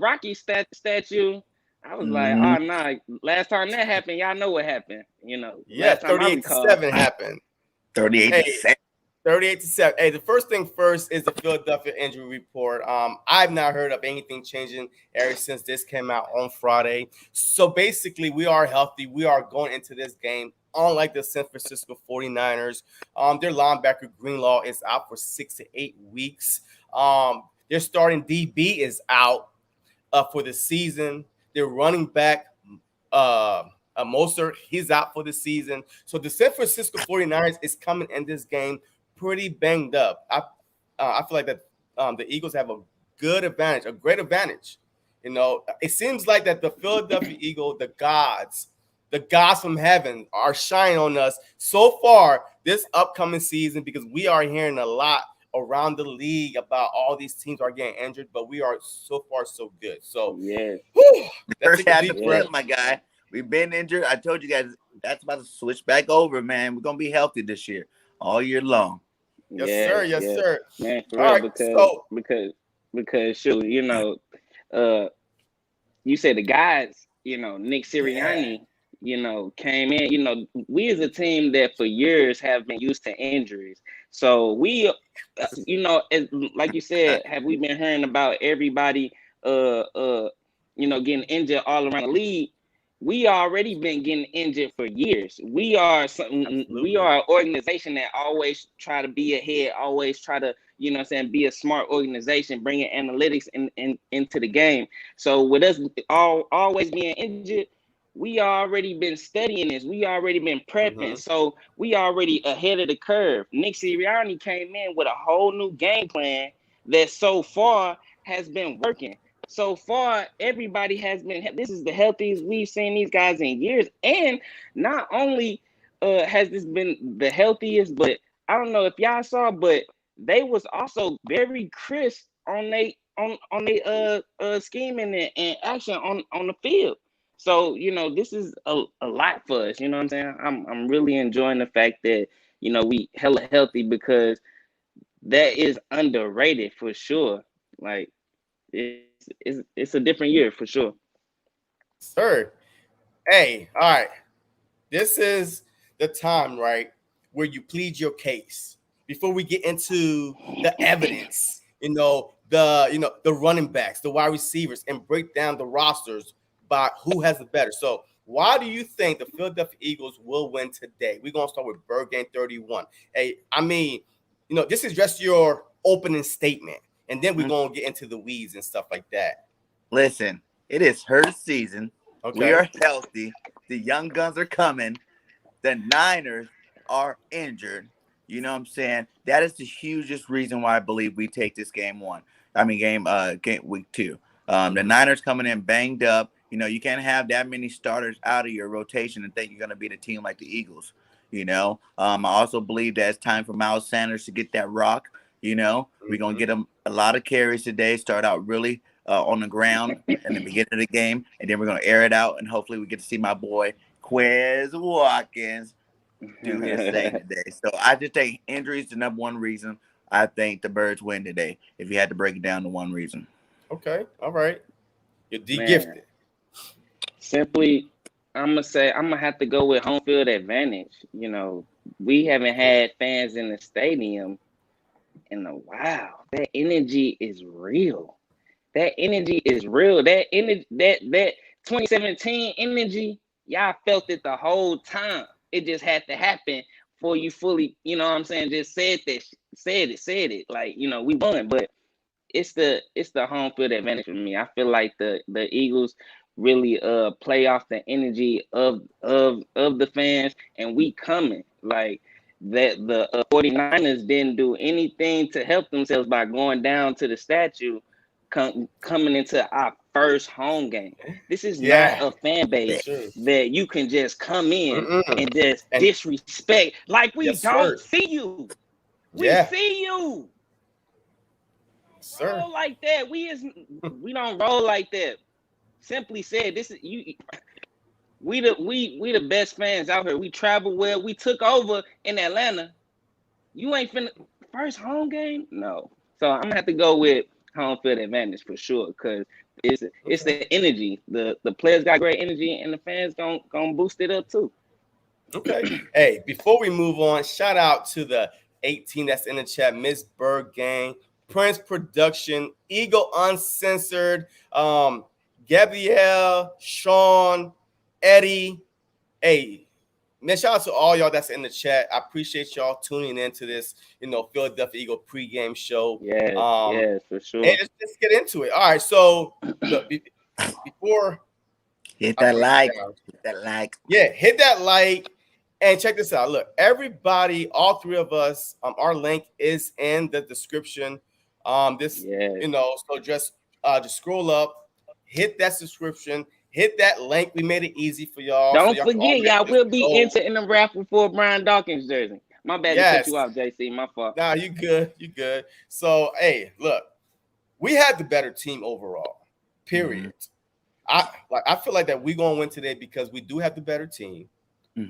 Rocky statue. I was like, oh nah. Last time that happened, y'all know what happened. Yeah, Last time I 38 to recall. 7 happened. 38 Hey, to 7. 38 to 7. Hey, the first thing first is the Philadelphia injury report. I've not heard of anything changing ever since this came out on Friday. So basically, we are healthy. We are going into this game. Unlike the San Francisco 49ers, their linebacker Greenlaw is out for 6 to 8 weeks. Their starting DB is out for the season. Their running back, uh, Mostert, he's out for the season. So the San Francisco 49ers is coming in this game pretty banged up. I feel like that the Eagles have a good advantage, a great advantage. It seems like that the Philadelphia Eagle, the gods from heaven are shining on us so far this upcoming season, because we are hearing a lot around the league about all these teams are getting injured, but we are so far so good. So Yeah. let's First take a half the deep breath. field, my guy. We've been injured. I told you guys that's about to switch back over, man. We're gonna be healthy this year, all year long. Yes, sir. Yes, Yeah. sir. Man, for All real, right. So because shoot, you said the guys, Nick yeah. Sirianni, came in. We as a team that for years have been used to injuries. So we, like you said, have we been hearing about everybody, getting injured all around the league? We already been getting injured for years. We are Absolutely. an organization that always try to be ahead, always try to, be a smart organization, bringing analytics into the game. So with us always being injured, we already been studying this. We already been prepping. Mm-hmm. So we already ahead of the curve. Nick Sirianni came in with a whole new game plan that so far has been working. So far, everybody has been. This is the healthiest we've seen these guys in years, and not only has this been the healthiest, but I don't know if y'all saw, but they was also very crisp on they scheming and action on the field. So this is a lot for us. You know what I'm saying? I'm really enjoying the fact that we hella healthy, because that is underrated for sure. Like it's a different year for sure. Sir. Hey, all right. This is the time, right, where you plead your case before we get into the evidence. The running backs, the wide receivers, and break down the rosters by who has the better. So, why do you think the Philadelphia Eagles will win today? We're gonna start with Birdgang31. Hey, this is just your opening statement, and then we're gonna get into the weeds and stuff like that. Listen, it is her season. We Okay. are healthy. The young guns are coming. The Niners are injured. You know what I'm saying? That is the hugest reason why I believe we take this game one. I mean, game week 2. The Niners coming in banged up. You can't have that many starters out of your rotation and think you're going to beat a team like the Eagles. I also believe that it's time for Miles Sanders to get that rock. We're going to get him a lot of carries today, start out really on the ground in the beginning of the game, and then we're going to air it out, and hopefully we get to see my boy Quez Watkins do his thing today. So I just think injury is the number one reason I think the Birds win today, if you had to break it down to one reason. Okay. All right. You're Man, de-gifted. simply, I'm gonna have to go with home field advantage. We haven't had fans in the stadium in a while. That energy is real. That energy is real. That energy, that 2017 energy, y'all felt it the whole time. It just had to happen for you fully. You know what I'm saying? Just said it. Like we won, but it's the home field advantage for me. I feel like the Eagles really play off the energy of the fans, and we coming like that. The 49ers didn't do anything to help themselves by going down to the statue, coming into our first home game. This is not Yeah, a fan that's base true. that you can just come in Mm-mm. and just And disrespect. Like we yes, don't sir. see you. We Yeah, see you. sir. Roll like that. We don't roll like that. Simply said, this is you. We the best fans out here. We travel well. We took over in Atlanta. You ain't finna first home game. No. So I'm gonna have to go with home field advantage for sure, because it's the energy. The players got great energy, and the fans gonna boost it up too. Okay. Hey, before we move on, shout out to the 18 that's in the chat, Miss Bird Gang, Prince Production, Eagle Uncensored, Gabrielle, Sean, Eddie. Hey, man, shout out to all y'all that's in the chat. I appreciate y'all tuning into this, Philadelphia Eagle pregame show. Yes, for sure. And let's get into it. All right, so look, before hit that like. Yeah, hit that like. And check this out. Look, everybody, all three of us, our link is in the description. So just scroll up, hit that subscription, hit that link. We made it easy for y'all. Don't so forget, y'all will be entered in the raffle for a Brian Dawkins jersey. My bad to cut you off, JC. My fault. Nah, you good. You good. So, hey, look, we had the better team overall. Period. I feel like that we're gonna win today because we do have the better team.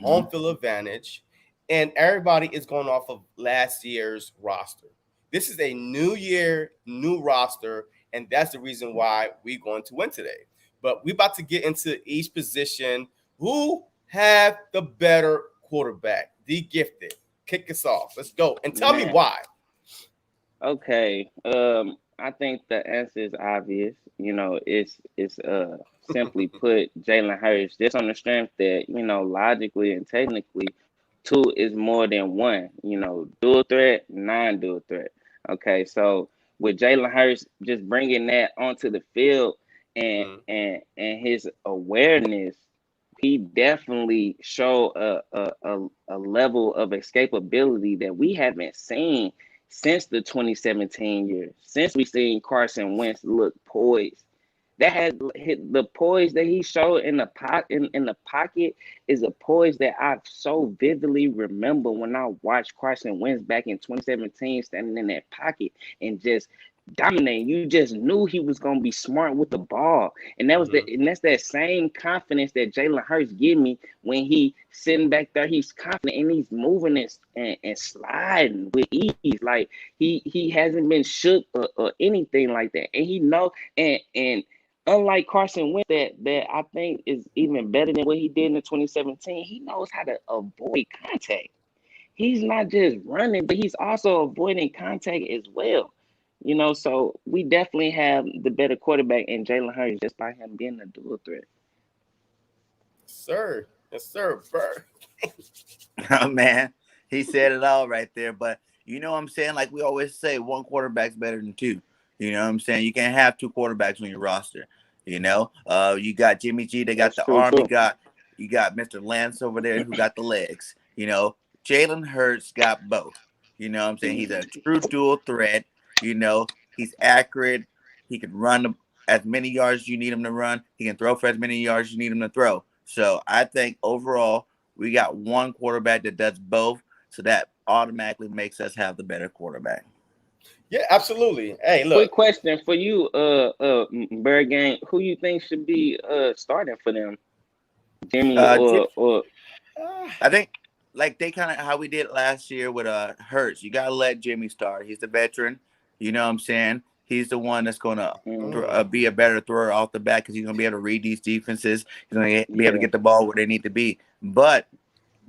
Home field advantage, and everybody is going off of last year's roster. This is a new year, new roster, and that's the reason why we're going to win today. But we're about to get into each position. Who have the better quarterback? DeeGifted, kick us off. Let's go and tell me why. Okay, I think the answer is obvious. It's simply put, Jalen Hurts, just on the strength that, logically and technically, 2 is more than 1. Dual threat, non-dual threat. Okay, so with Jalen Hurts just bringing that onto the field and his awareness, he definitely showed a level of escapability that we haven't seen since the 2017 year, since we seen Carson Wentz look poised. That had hit the poise that he showed in the pocket is a poise that I so vividly remember when I watched Carson Wentz back in 2017 standing in that pocket and just dominating. You just knew he was gonna be smart with the ball, and that's that same confidence that Jalen Hurts give me when he sitting back there. He's confident and he's moving and sliding with ease. Like he hasn't been shook or anything like that, and he know and. Unlike Carson Wentz, that I think is even better than what he did in the 2017, he knows how to avoid contact. He's not just running, but he's also avoiding contact as well. So we definitely have the better quarterback in Jalen Hurts just by him being a dual threat. Sir. Yes, sir. Bird. Oh, man, he said it all right there. But you know what I'm saying? Like we always say, one quarterback's better than 2. You know what I'm saying? You can't have 2 quarterbacks on your roster. You got Jimmy G, they got the arm. You got Mr. Lance over there who got the legs. Jalen Hurts got both. You know what I'm saying? He's a true dual threat. He's accurate. He can run as many yards as you need him to run. He can throw for as many yards as you need him to throw. So I think overall we got one quarterback that does both. So that automatically makes us have the better quarterback. Yeah, absolutely. Hey, look. Quick question for you, Bird Gang. Who you think should be starting for them? Jimmy or I think like they kind of how we did last year with Hurts. You gotta let Jimmy start. He's the veteran. You know what I'm saying? He's the one that's gonna be a better thrower off the bat because he's gonna be able to read these defenses. He's gonna be able to get the ball where they need to be. But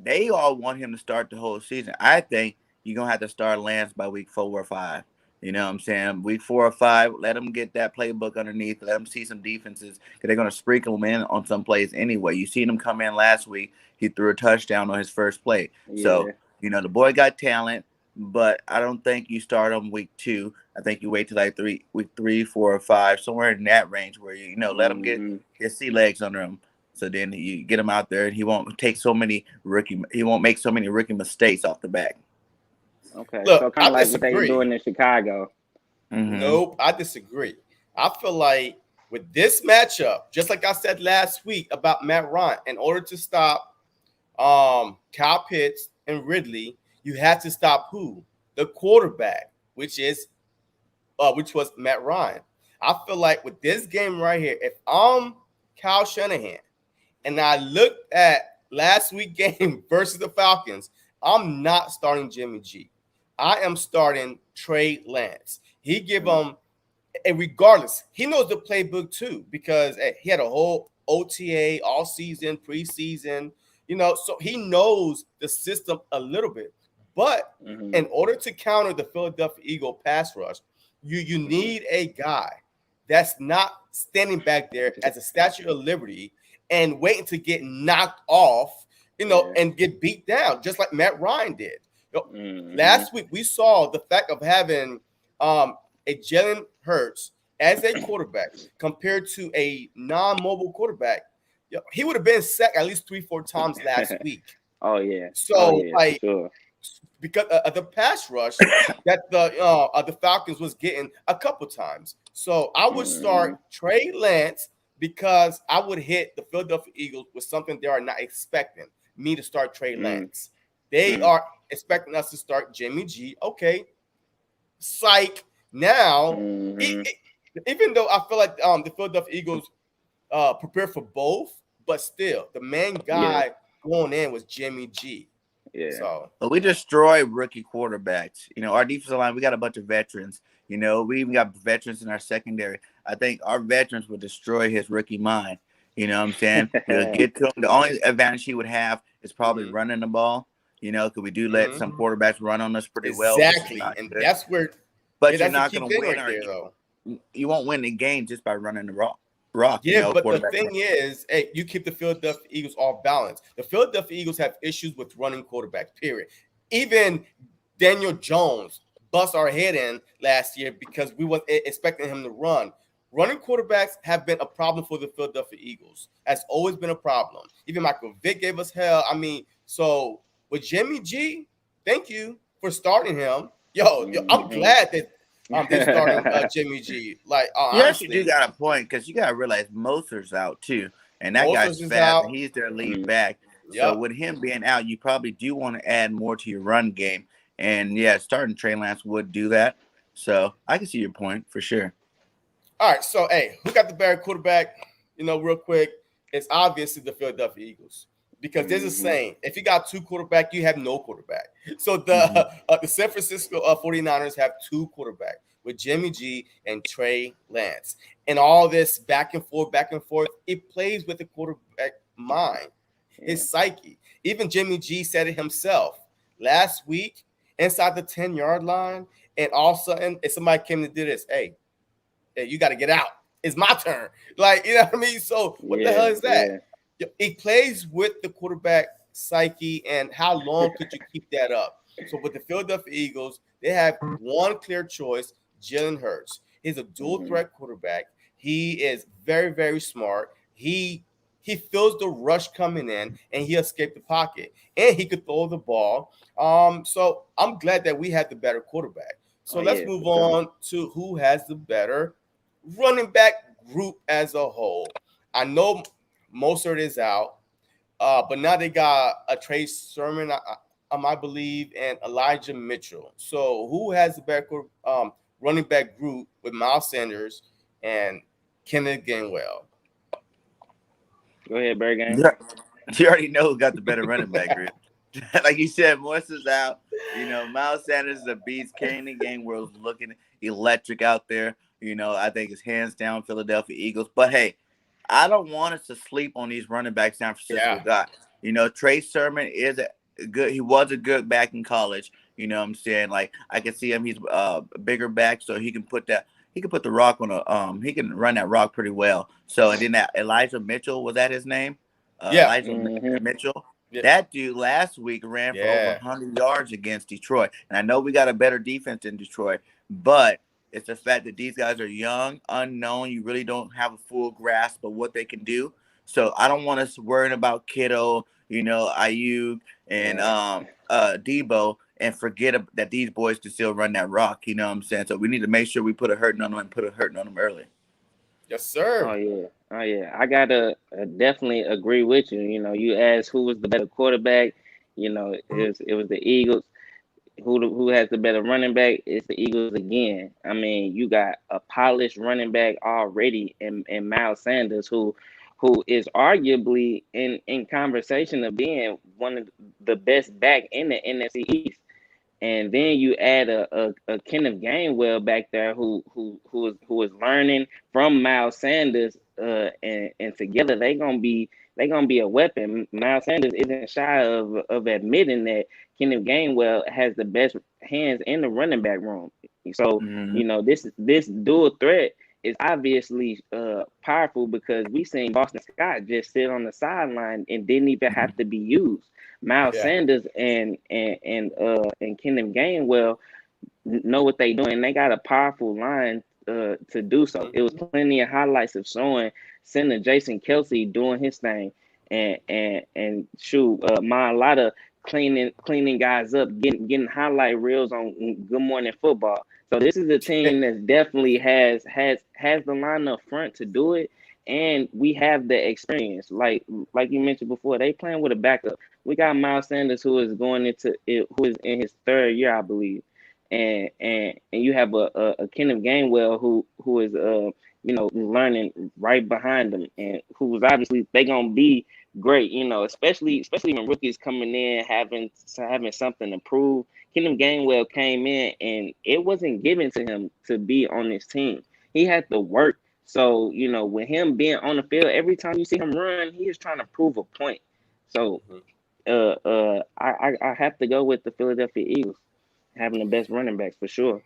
they all want him to start the whole season. I think you're gonna have to start Lance by week 4 or 5. You know what I'm saying? Week 4 or 5, let them get that playbook underneath. Let them see some defenses because they're going to sprinkle them in on some plays anyway. You seen him come in last week. He threw a touchdown on his first play. Yeah. So, the boy got talent, but I don't think you start on week 2. I think you wait till like week 3, 4, or 5, somewhere in that range where, let him get his sea legs under him. So then you get him out there and he won't make so many rookie mistakes off the back. Okay, look, so kind of like what they doing in Chicago. Nope, I disagree. I feel like with this matchup, just like I said last week about Matt Ryan, in order to stop Kyle Pitts and Ridley, you had to stop who? The quarterback, which was Matt Ryan. I feel like with this game right here, if I'm Kyle Shanahan and I looked at last week's game versus the Falcons, I'm not starting Jimmy G. I am starting Trey Lance. He give him And regardless, he knows the playbook too, because he had a whole OTA all season, preseason, so he knows the system a little bit. But in order to counter the Philadelphia Eagle pass rush, you need a guy that's not standing back there as a Statue of Liberty and waiting to get knocked off, and get beat down, just like Matt Ryan did. Last week we saw the fact of having a Jalen Hurts as a quarterback compared to a non-mobile quarterback. He would have been sacked at least 3-4 times last week. Oh yeah. So for sure. Because of the pass rush that the Falcons was getting a couple times. So I would start Trey Lance, because I would hit the Philadelphia Eagles with something they are not expecting me to start Trey Lance. They are expecting us to start Jimmy G. Okay, psych. Now, even though I feel like the Philadelphia Eagles prepare for both, but still, the main guy going in was Jimmy G. Yeah. So, but we destroy rookie quarterbacks. Our defensive line, we got a bunch of veterans. We even got veterans in our secondary. I think our veterans would destroy his rookie mind. You know what I'm saying? Get to him. The only advantage he would have is probably running the ball. Because we do let some quarterbacks run on us pretty well. Exactly, and that's where. But you're not going to win. Right there, though. You won't win the game just by running the rock. Yeah, but the thing is, you keep the Philadelphia Eagles off balance. The Philadelphia Eagles have issues with running quarterbacks, period. Even Daniel Jones bust our head in last year because we was expecting him to run. Running quarterbacks have been a problem for the Philadelphia Eagles. Has always been a problem. Even Michael Vick gave us hell. I mean, so with Jimmy G, thank you for starting him. Yo, I'm glad that they're starting Jimmy G. Like, you actually do got a point, because you got to realize Moser's out too, and that guy's fast. And he's their lead back. So with him being out, you probably do want to add more to your run game. And starting Trey Lance would do that. So I can see your point for sure. All right, so who got the better quarterback? Real quick, it's obviously the Philadelphia Eagles, because there's a saying: if you got two quarterbacks, you have no quarterback. So the San Francisco 49ers have two quarterbacks with Jimmy G and Trey Lance, and all this back and forth, it plays with the quarterback mind, his psyche. Even Jimmy G said it himself last week inside the 10-yard line, and all of a sudden, if somebody came to do this, hey, you got to get out. It's my turn. Like, you know what I mean? So what the hell is that? Yeah. It plays with the quarterback psyche, and how long could you keep that up? So with the Philadelphia Eagles, they have one clear choice, Jalen Hurts. He's a dual threat quarterback. He is very, very smart. He feels the rush coming in, and he escaped the pocket, and he could throw the ball. So I'm glad that we had the better quarterback. So let's move on to who has the better running back group as a whole. I know Mostert is out, but now they got a Trey Sermon, I believe, and Elijah Mitchell. So who has the better running back group with Miles Sanders and Kenneth Gainwell? Go ahead, Birdgang. You already know who got the better running back group. Like you said, Morris's out. Miles Sanders is a beast. Kenneth Gainwell's looking electric out there. I think it's hands down Philadelphia Eagles. But hey, I don't want us to sleep on these running backs San Francisco got. Trey Sermon is he was a good back in college. You know what I'm saying? Like, I can see him. He's a bigger back, so he can put the rock on he can run that rock pretty well. So, and then that Elijah Mitchell, was that his name? Elijah Mitchell. Yeah. That dude last week ran for over 100 yards against Detroit. And I know we got a better defense in Detroit, but it's the fact that these guys are young, unknown. You really don't have a full grasp of what they can do. So I don't want us worrying about Kittle, Ayuk, and Debo, and forget that these boys can still run that rock. You know what I'm saying? So we need to make sure we put a hurting on them and put a hurting on them early. Yes, sir. Oh yeah. I gotta definitely agree with you. You asked who was the better quarterback. It was the Eagles. Who has the better running back? It's the Eagles again. I mean, you got a polished running back already in Miles Sanders, who is arguably in conversation of being one of the best back in the NFC East. And then you add a Kenneth Gainwell back there who is learning from Miles Sanders, and together they gonna be a weapon. Miles Sanders isn't shy of admitting that Kenneth Gainwell has the best hands in the running back room. So this dual threat is obviously powerful, because we seen Boston Scott just sit on the sideline and didn't even have to be used. Miles Sanders and Kenneth Gainwell know what they doing. They got a powerful line to do so. It was plenty of highlights of showing center Jason Kelsey doing his thing, and shoot, Lotta cleaning guys up, getting highlight reels on Good Morning Football. So this is a team that definitely has the line up front to do it, and we have the experience. Like you mentioned before, they playing with a backup. We got Miles Sanders, who is going into it, who is in his third year, I believe, and you have a Kenneth Gainwell who is learning right behind them, and who's obviously they gonna be great, especially when rookies coming in having something to prove. Kenneth Gainwell came in and it wasn't given to him to be on this team. He had to work. So, with him being on the field, every time you see him run, he is trying to prove a point. So I have to go with the Philadelphia Eagles having the best running backs for sure.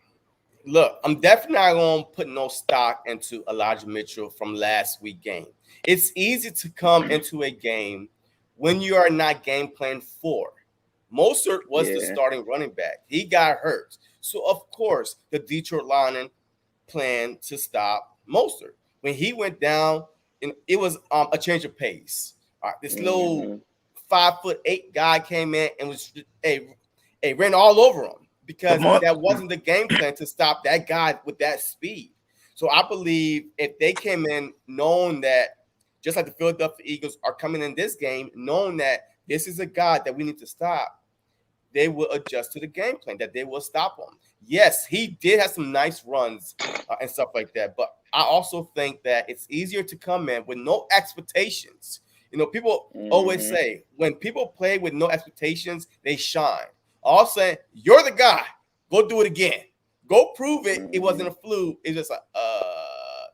Look, I'm definitely not going to put no stock into Elijah Mitchell from last week's game. It's easy to come into a game when you are not game plan for. Mostert was the starting running back. He got hurt. So, of course, the Detroit Lions planned to stop Mostert. When he went down, it was a change of pace. All right, this little 5'8" guy came in and was ran all over him, because that wasn't the game plan to stop that guy with that speed. So I believe if they came in knowing that, just like the Philadelphia Eagles are coming in this game, knowing that this is a guy that we need to stop, they will adjust to the game plan, that they will stop him. Yes, he did have some nice runs and stuff like that, but I also think that it's easier to come in with no expectations. People always say when people play with no expectations, they shine. All of a sudden, you're the guy. Go do it again. Go prove it. It wasn't a fluke. It's just like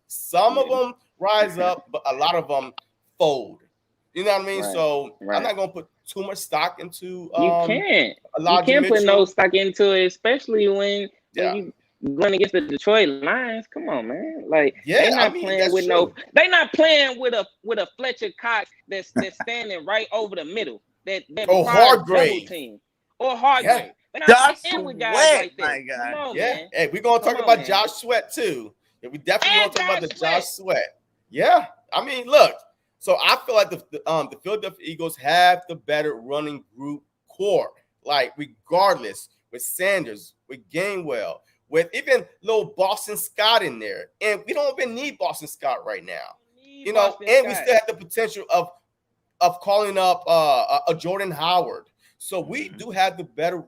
some of them rise up, but a lot of them fold. You know what I mean? Right. So I'm not gonna put too much stock into. You can't put no stock into it, especially when you going against the Detroit Lions. Come on, man! Like they're not playing with they're not playing with a Fletcher Cox that's standing right over the middle. That Hargrave team or Hargrave. They're not playing with guys like that. My God. Come on, man. Hey, we're gonna talk about Josh Sweat too. Yeah, we definitely gonna talk about the Josh Sweat. Yeah, I mean, look. So I feel like the Philadelphia Eagles have the better running group core. Like regardless, with Sanders, with Gainwell, with even little Boston Scott in there, and we don't even need Boston Scott right now. We still have the potential of calling up a Jordan Howard. So we do have the better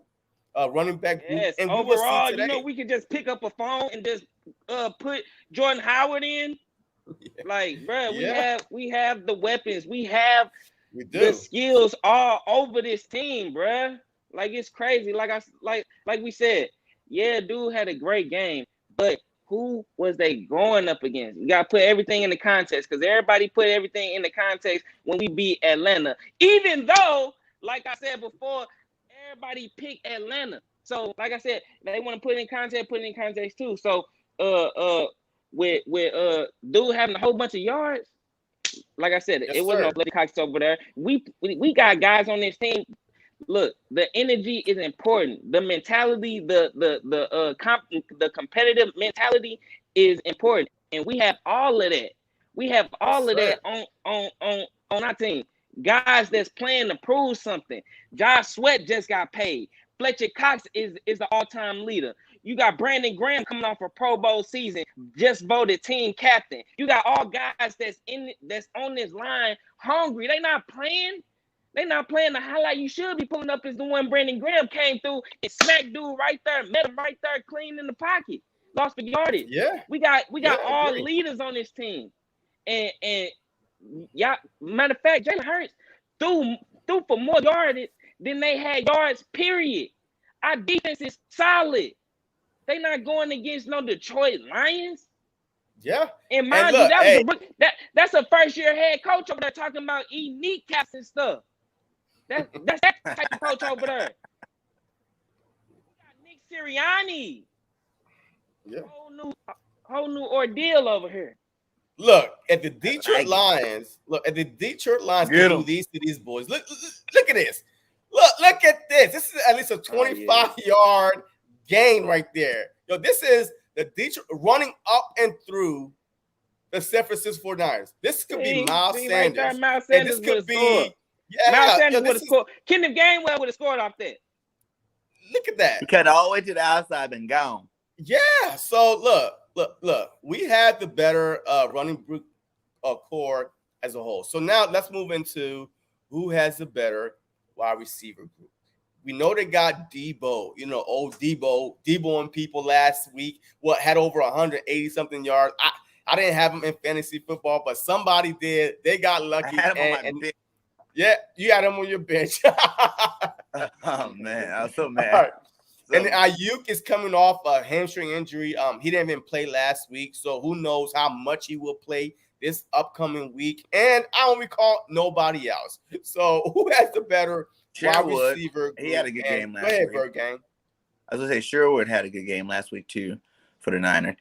running back group. Yes, and overall, we could just pick up a phone and just put Jordan Howard in. Yeah. Like, bro, we have the weapons. We have the skills all over this team, bro. Like, it's crazy. Like we said, dude had a great game, but who was they going up against? You got to put everything in the context, because everybody put everything in the context when we beat Atlanta. Even though, like I said before, everybody picked Atlanta. So, like I said, they want to put it in context too. So, with dude having a whole bunch of yards, like I said, it wasn't no Fletcher Cox over there. We got guys on this team. Look, the energy is important. The mentality, the competitive mentality is important, and we have all of that. We have all of that on our team. Guys that's playing to prove something. Josh Sweat just got paid. Fletcher Cox is the all-time leader. You got Brandon Graham coming off a Pro Bowl season, just voted team captain. You got all guys that's on this line hungry. They not playing the highlight you should be pulling up is the one Brandon Graham came through and smacked dude right there, met him right there, clean in the pocket, lost for yardage. Yeah, we got all leaders on this team, and matter of fact, Jalen Hurts threw for more yardage than they had yards. Period. Our defense is solid. They not going against no Detroit Lions. Yeah. And mind you, that's a first-year head coach over there talking about eating kneecaps and stuff. That's that type of coach over there. Nick Sirianni. Yeah. Whole new ordeal over here. Look at the Detroit Lions. Look at the Detroit Lions can do these to these boys. Look at this. Look at this. This is at least a 25-yard gain right there. Yo, this is the Detroit running up and through the San Francisco 49ers. This could be Miles Sanders. Right there, Miles Sanders this could be Miles Sanders would have scored. Kenneth Gainwell would have scored off that. Look at that. He cut all the way to the outside and gone. Yeah. So look. We had the better running core as a whole. So now let's move into who has the better wide receiver group. We know they got Debo. You know, old Debo and people last week. Had over 180 something yards. I didn't have him in fantasy football, but somebody did. They got lucky. I had him on my bench. Yeah, you had him on your bench. Oh man, I was so mad. Right. And Ayuk is coming off a hamstring injury. He didn't even play last week, so who knows how much he will play this upcoming week. And I don't recall nobody else. So who has the better wide receiver group? He had a good game last week. Go ahead, Birdgang. I was gonna say Sherwood had a good game last week too for the Niners.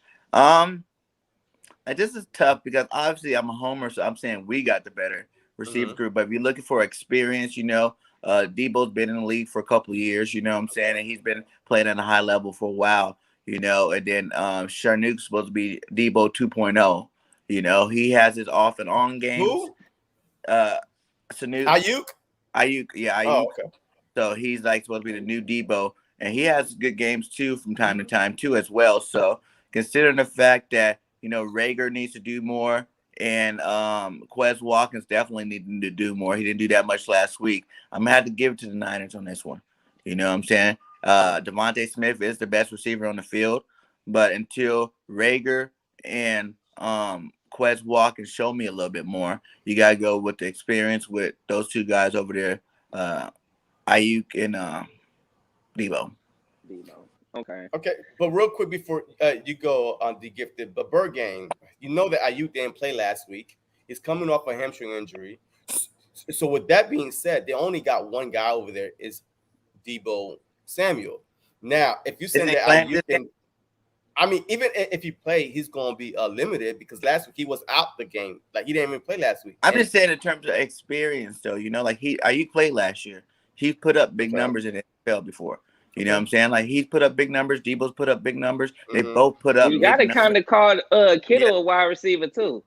This is tough because obviously I'm a homer, so I'm saying we got the better receiver group. But if you're looking for experience, Debo's been in the league for a couple of years, you know what I'm saying? And he's been playing at a high level for a while, and then Charnook's supposed to be Debo 2.0. He has his off and on games. Who? Ayuk? Ayuk, yeah, Ayuk. Oh, okay. So he's like supposed to be the new Debo, and he has good games too from time to time too as well. So considering the fact that, Rager needs to do more, and Quez Watkins definitely needing to do more. He didn't do that much last week. I'm going to have to give it to the Niners on this one. You know what I'm saying? Devontae Smith is the best receiver on the field, but until Rager and Quez Watkins show me a little bit more, you got to go with the experience with those two guys over there, Ayuk and Debo. Okay. But real quick before you go on DeeGifted, but Birdgang, you know that Ayuk didn't play last week. He's coming off a hamstring injury. So with that being said, they only got one guy over there is Debo Samuel. Now, if you send that Ayuk, even if he play, he's going to be limited because last week he was out the game. Like he didn't even play last week. I'm just saying in terms of experience, though. Ayuk played last year. He put up big numbers in the NFL before. You know what I'm saying? Like he's put up big numbers. Debo's put up big numbers. They both put up. You got to kind of call Kittle a wide receiver too.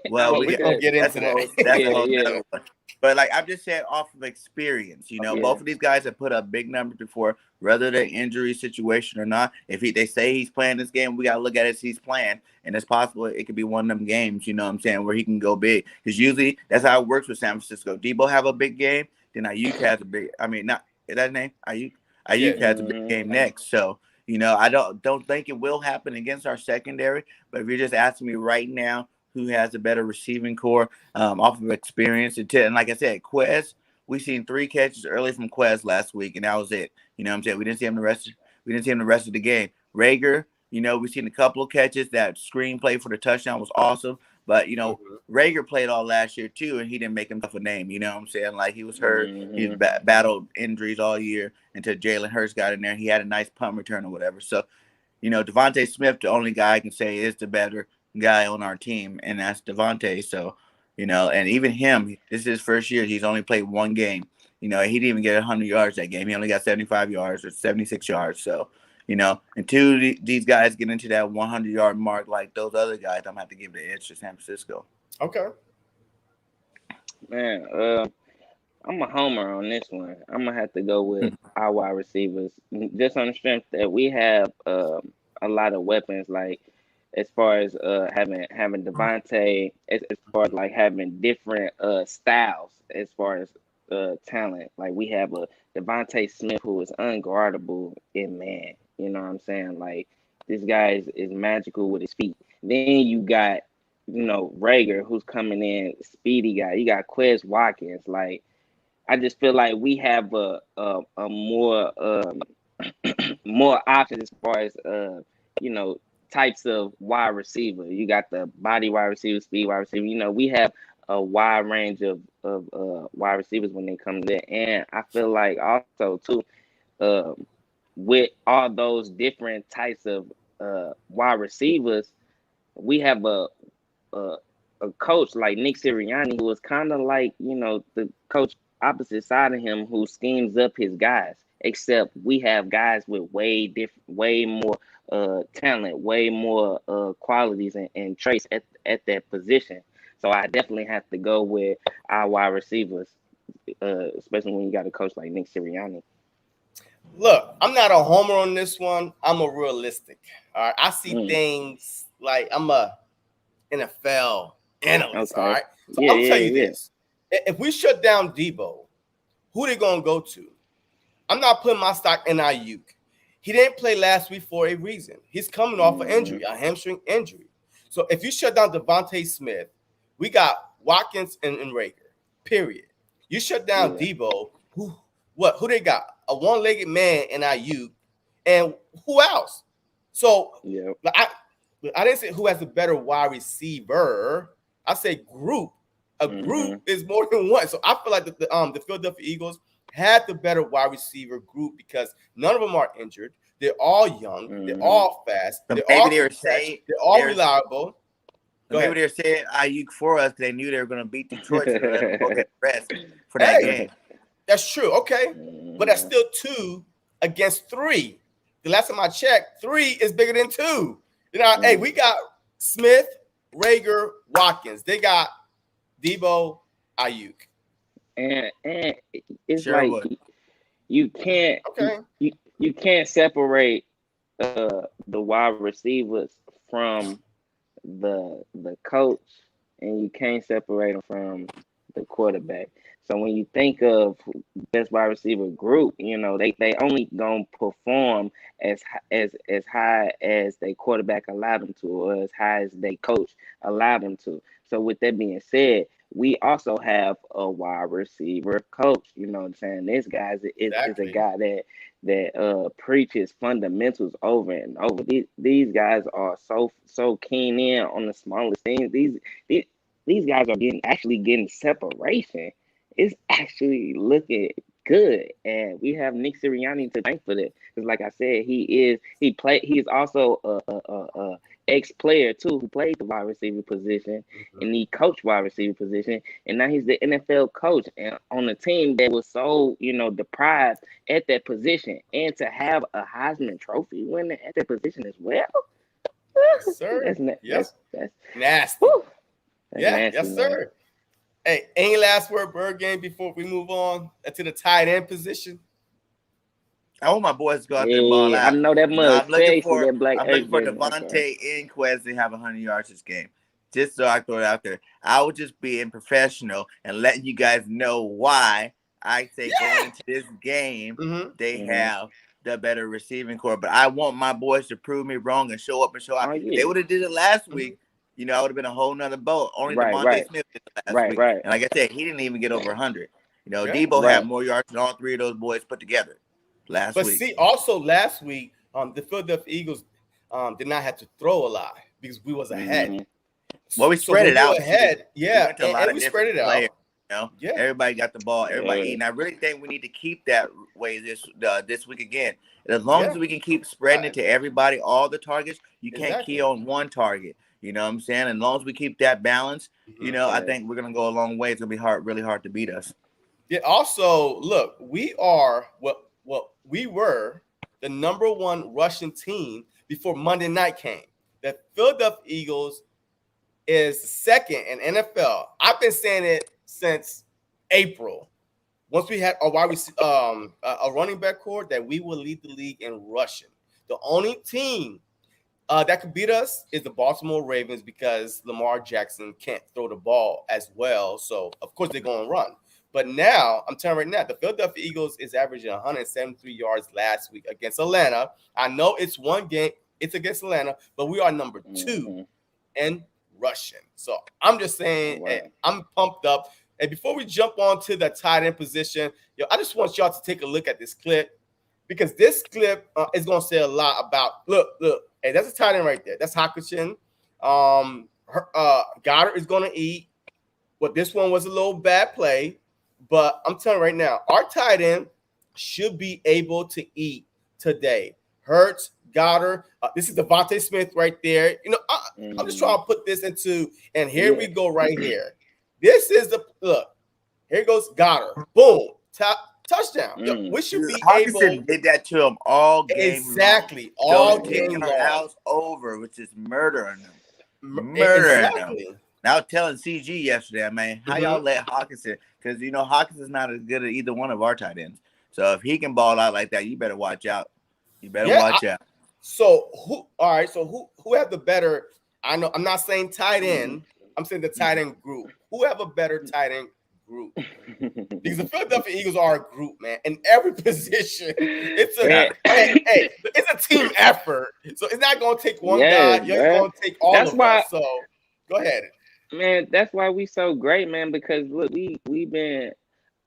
Well, we gonna get into that. That's a whole other one. But like I'm just saying, off of experience, both of these guys have put up big numbers before, whether they're injury situation or not. If they say he's playing this game, we gotta look at it as he's playing, and it's possible it could be one of them games. You know what I'm saying, where he can go big. Because usually that's how it works with San Francisco. Debo have a big game, then Ayuk has a big. I mean, not is that name Ayuk. Ayuk has a big game next. So, I don't think it will happen against our secondary. But if you're just asking me right now who has a better receiving core off of experience, and like I said, Quez, we seen 3 catches early from Quez last week, and that was it. You know what I'm saying? We didn't see him the rest of the game. Rager, we've seen a couple of catches. That screenplay for the touchdown was awesome. But, Rager played all last year, too, and he didn't make himself a name. You know what I'm saying? Like, he was hurt. He battled injuries all year until Jalen Hurts got in there. He had a nice punt return or whatever. So, Devontae Smith, the only guy I can say is the better guy on our team, and that's Devontae. So, and even him, this is his first year. He's only played one game. He didn't even get 100 yards that game. He only got 75 yards or 76 yards. So, until these guys get into that 100-yard mark like those other guys, I'm going to have to give the edge to San Francisco. Okay. Man, I'm a homer on this one. I'm going to have to go with our wide receivers. Just on the strength that we have a lot of weapons, like as far as having Devontae, as far as like having different styles as far as talent. Like we have a Devontae Smith who is unguardable in man. You know what I'm saying? Like this guy is magical with his feet. Then you got, Rager who's coming in, speedy guy. You got Quez Watkins. Like I just feel like we have a more more options as far as you know, types of wide receiver. You got the body wide receiver, speed wide receiver. You know, we have a wide range of wide receivers when they come to that. And I feel like also too, with all those different types of wide receivers, we have a a coach like Nick Sirianni who was kind of like, you know, the coach opposite side of him who schemes up his guys. Except we have guys with way more talent, way more qualities and traits at that position. So I definitely have to go with our wide receivers, especially when you got a coach like Nick Sirianni. Look, I'm not a homer on this one. I'm a realistic. All right, I see things like I'm a NFL analyst. Okay. All right, so Yeah, I'm yeah, telling you yeah. this: if we shut down Debo, who they gonna go to? I'm not putting my stock in Ayuk. He didn't play last week for a reason. He's coming off an injury, a hamstring injury. So if you shut down Devontae Smith, we got Watkins and Rager. Period. You shut down Debo. Who they got? A one-legged man in Ayuk, and who else? So I didn't say who has a better wide receiver. I say group. A group is more than one. So I feel like the Philadelphia Eagles had the better wide receiver group because none of them are injured. They're all young. They're all fast. So They're all reliable. Maybe they're saying Ayuk for us because they knew they were going to beat Detroit, so they let them go get rest for that game. That's true. Okay. But that's still 2 against 3. The last time I checked, 3 is bigger than 2. You know, hey, we got Smith, Rager, Watkins. They got Debo, Ayuk. And it's sure like you can't you can't separate the wide receivers from the coach, and you can't separate them from the quarterback. So when you think of best wide receiver group, you know they only gonna perform as high as their quarterback allowed them to, or as high as their coach allowed them to. So with that being said, we also have a wide receiver coach. You know what I'm saying? This guy is a guy that preaches fundamentals over and over. These guys are so keen in on the smallest things. These guys are actually getting separation. It's actually looking good, and we have Nick Sirianni to thank for that. Because, like I said, he is also a ex-player too, who played the wide receiver position, and he coached wide receiver position, and now he's the NFL coach and on a team that was so deprived at that position, and to have a Heisman Trophy winner at that position as well. Yes, sir. That's nasty. Whew, that's nasty, yes, sir. Man. Hey, any last word, Bird Game, before we move on to the tight end position? I want my boys to go out there and ball out. I know that much. I'm looking for Devontae Inquez to have 100 yards this game. Just so I throw it out there. I would just be in professional and letting you guys know why I say going into this game, they have the better receiving core. But I want my boys to prove me wrong and show up and show out. If they would have did it last week, I would have been a whole nother boat. Only Devontae Smith did it last week. And like I said, he didn't even get over 100. Debo had more yards than all 3 of those boys put together last week. But see, also last week, the Philadelphia Eagles did not have to throw a lot because we was ahead. Well, we spread it out. Ahead. Yeah, and we spread it out. Everybody got the ball. Everybody eating. I really think we need to keep that way this week again. As long as we can keep spreading it to everybody, all the targets, you can't key on one target. You know what I'm saying? As long as we keep that balance, I think we're gonna go a long way. It's gonna be really hard to beat us. Yeah. Also, look, we are we were the number 1 rushing team before Monday night came. The Philadelphia Eagles is second in NFL. I've been saying it since April. Once we had a running back core, that we will lead the league in rushing. The only team that could beat us is the Baltimore Ravens because Lamar Jackson can't throw the ball as well. So, of course, they're going to run. But now, I'm telling you right now, the Philadelphia Eagles is averaging 173 yards last week against Atlanta. I know it's one game. It's against Atlanta, but we are number 2 in rushing. So, I'm just saying, hey, I'm pumped up. And before we jump on to the tight end position, I just want y'all to take a look at this clip. because this clip is going to say a lot about. Look, hey, that's a tight end right there. That's Hawkinson. Goddard is going to eat. But this one was a little bad play. But I'm telling you right now, our tight end should be able to eat today. Hurts, Goddard. This is Devontae Smith right there. You know, I'm just trying to put this into, and here we go right here. This is the look. Here goes Goddard. Boom. Touchdown. Yo, we should be Hawkinson did that to him all game exactly long. All game long. House over, which is murdering him. Exactly. Him. Now I was telling CG yesterday, man, how y'all let Hawkinson, because you know Hawkinson's not as good at either one of our tight ends. So if he can ball out like that, you better watch out. You better watch out. So who have the better? I know I'm not saying tight end. I'm saying the tight end group. Who have a better tight end group? Because the Philadelphia Eagles are a group, man. In every position, it's a it's a team effort. So it's not going to take one guy. You're going to take all of us. So go ahead. Man, that's why we so great, man, because look, we've been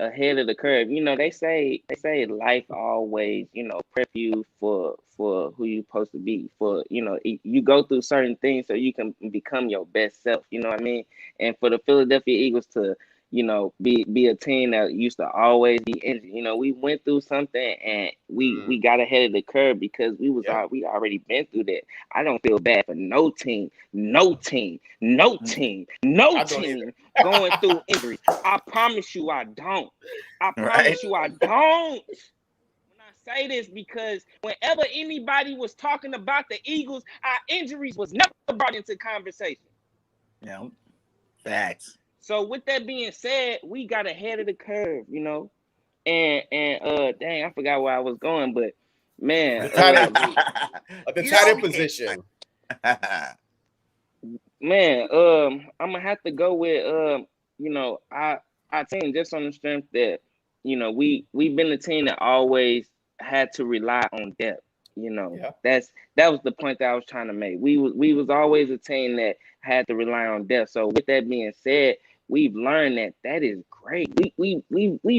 ahead of the curve. You know, they say life always, you know, prep you for who you're supposed to be. For, you know, you go through certain things so you can become your best self, you know what I mean? And for the Philadelphia Eagles to, you know, be a team that used to always be injured. You know, we went through something and we got ahead of the curve because we already been through that. I don't feel bad for no team going through injury. I promise you I don't. I promise you I don't. When I say this, because whenever anybody was talking about the Eagles, our injuries was never brought into conversation. Yeah, facts. So with that being said, we got ahead of the curve, you know. And dang, I forgot where I was going, but man, the tight end position. Man, I'm gonna have to go with you know, I think just on the strength that, you know, we've been a team that always had to rely on depth. You know, that was the point that I was trying to make. We was always a team that had to rely on depth. So with that being said, we've learned that is great. We've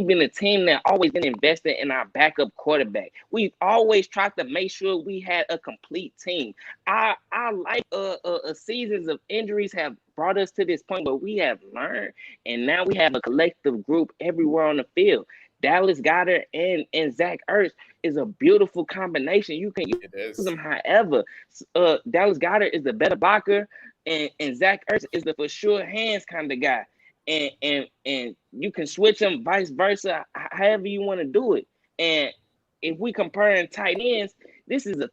been a team that always been invested in our backup quarterback. We've always tried to make sure we had a complete team. I like seasons of injuries have brought us to this point where we have learned, and now we have a collective group everywhere on the field. Dallas Goedert and Zach Ertz is a beautiful combination. You can use them however. Dallas Goedert is the better blocker, and Zach Ertz is the for sure hands kind of guy. And you can switch them vice versa, however you want to do it. And if we comparing tight ends, this is a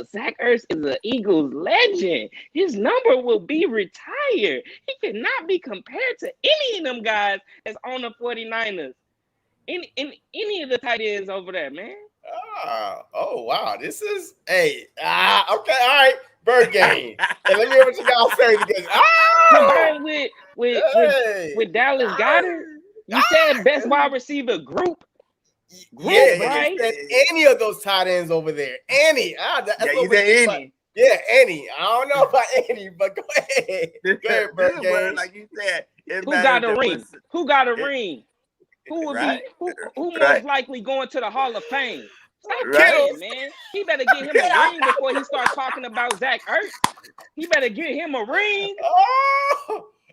Zach Ertz is an Eagles legend. His number will be retired. He cannot be compared to any of them guys that's on the 49ers. Any of the tight ends over there, man. Oh wow. This is okay, all right. Bird game. And let me hear what you guys say because combined with Dallas Goedert, you said best wide receiver group. Right? Any of those tight ends over there. Any. That's you said any. Yeah, any. I don't know about any, but go ahead. Go ahead, Bird game. Like you said, who got a ring? Who got a ring? Who would be who most likely going to the Hall of Fame? Stop kidding, man. He better get him a ring before he starts talking about Zach Ertz. He better get him a ring.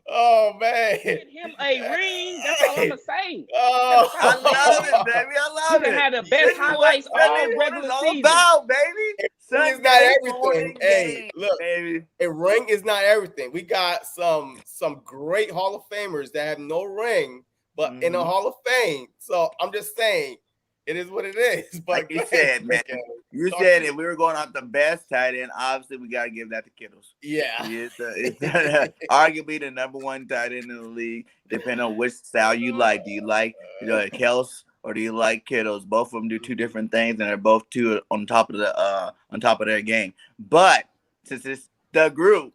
Oh man. Get him a ring. That's all I'm gonna say. I love it, baby. I love it. You can have the best highlights all regular season. About, baby. Ring is not everything. Hey, look, baby. A ring is not everything. We got some great Hall of Famers that have no ring, but in the Hall of Fame. So I'm just saying, it is what it is. But like you said, man, you said if we were going off the best tight end, obviously we got to give that to Kittles. Yeah. It's arguably the number one tight end in the league, depending on which style you like. Do you like Kels or do you like Kittles? Both of them do two different things, and they're both two on top of their game. But since it's the group,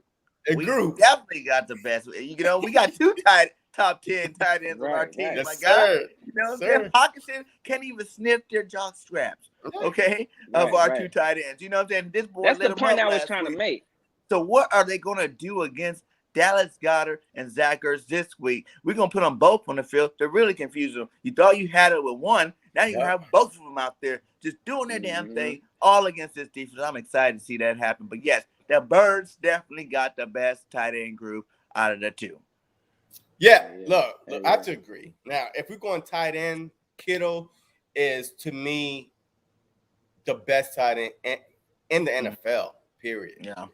we definitely got the best. You know, we got two top 10 tight ends on our team. Yes, my God, you know, Hawkinson can't even sniff their jock straps. Okay, of our two tight ends. You know what I'm saying? This boy. That's the point I was trying to make. So what are they going to do against Dallas Goedert and Zach Ertz this week? We're going to put them both on the field to really confuse them. You thought you had it with one, Now you have both of them out there just doing their damn thing all against this defense. I'm excited to see that happen. But yes, the Birds definitely got the best tight end group out of the two. Yeah, look, I have to agree. Now, if we're going tight end, Kittle is, to me, the best tight end in the NFL, period. Yeah.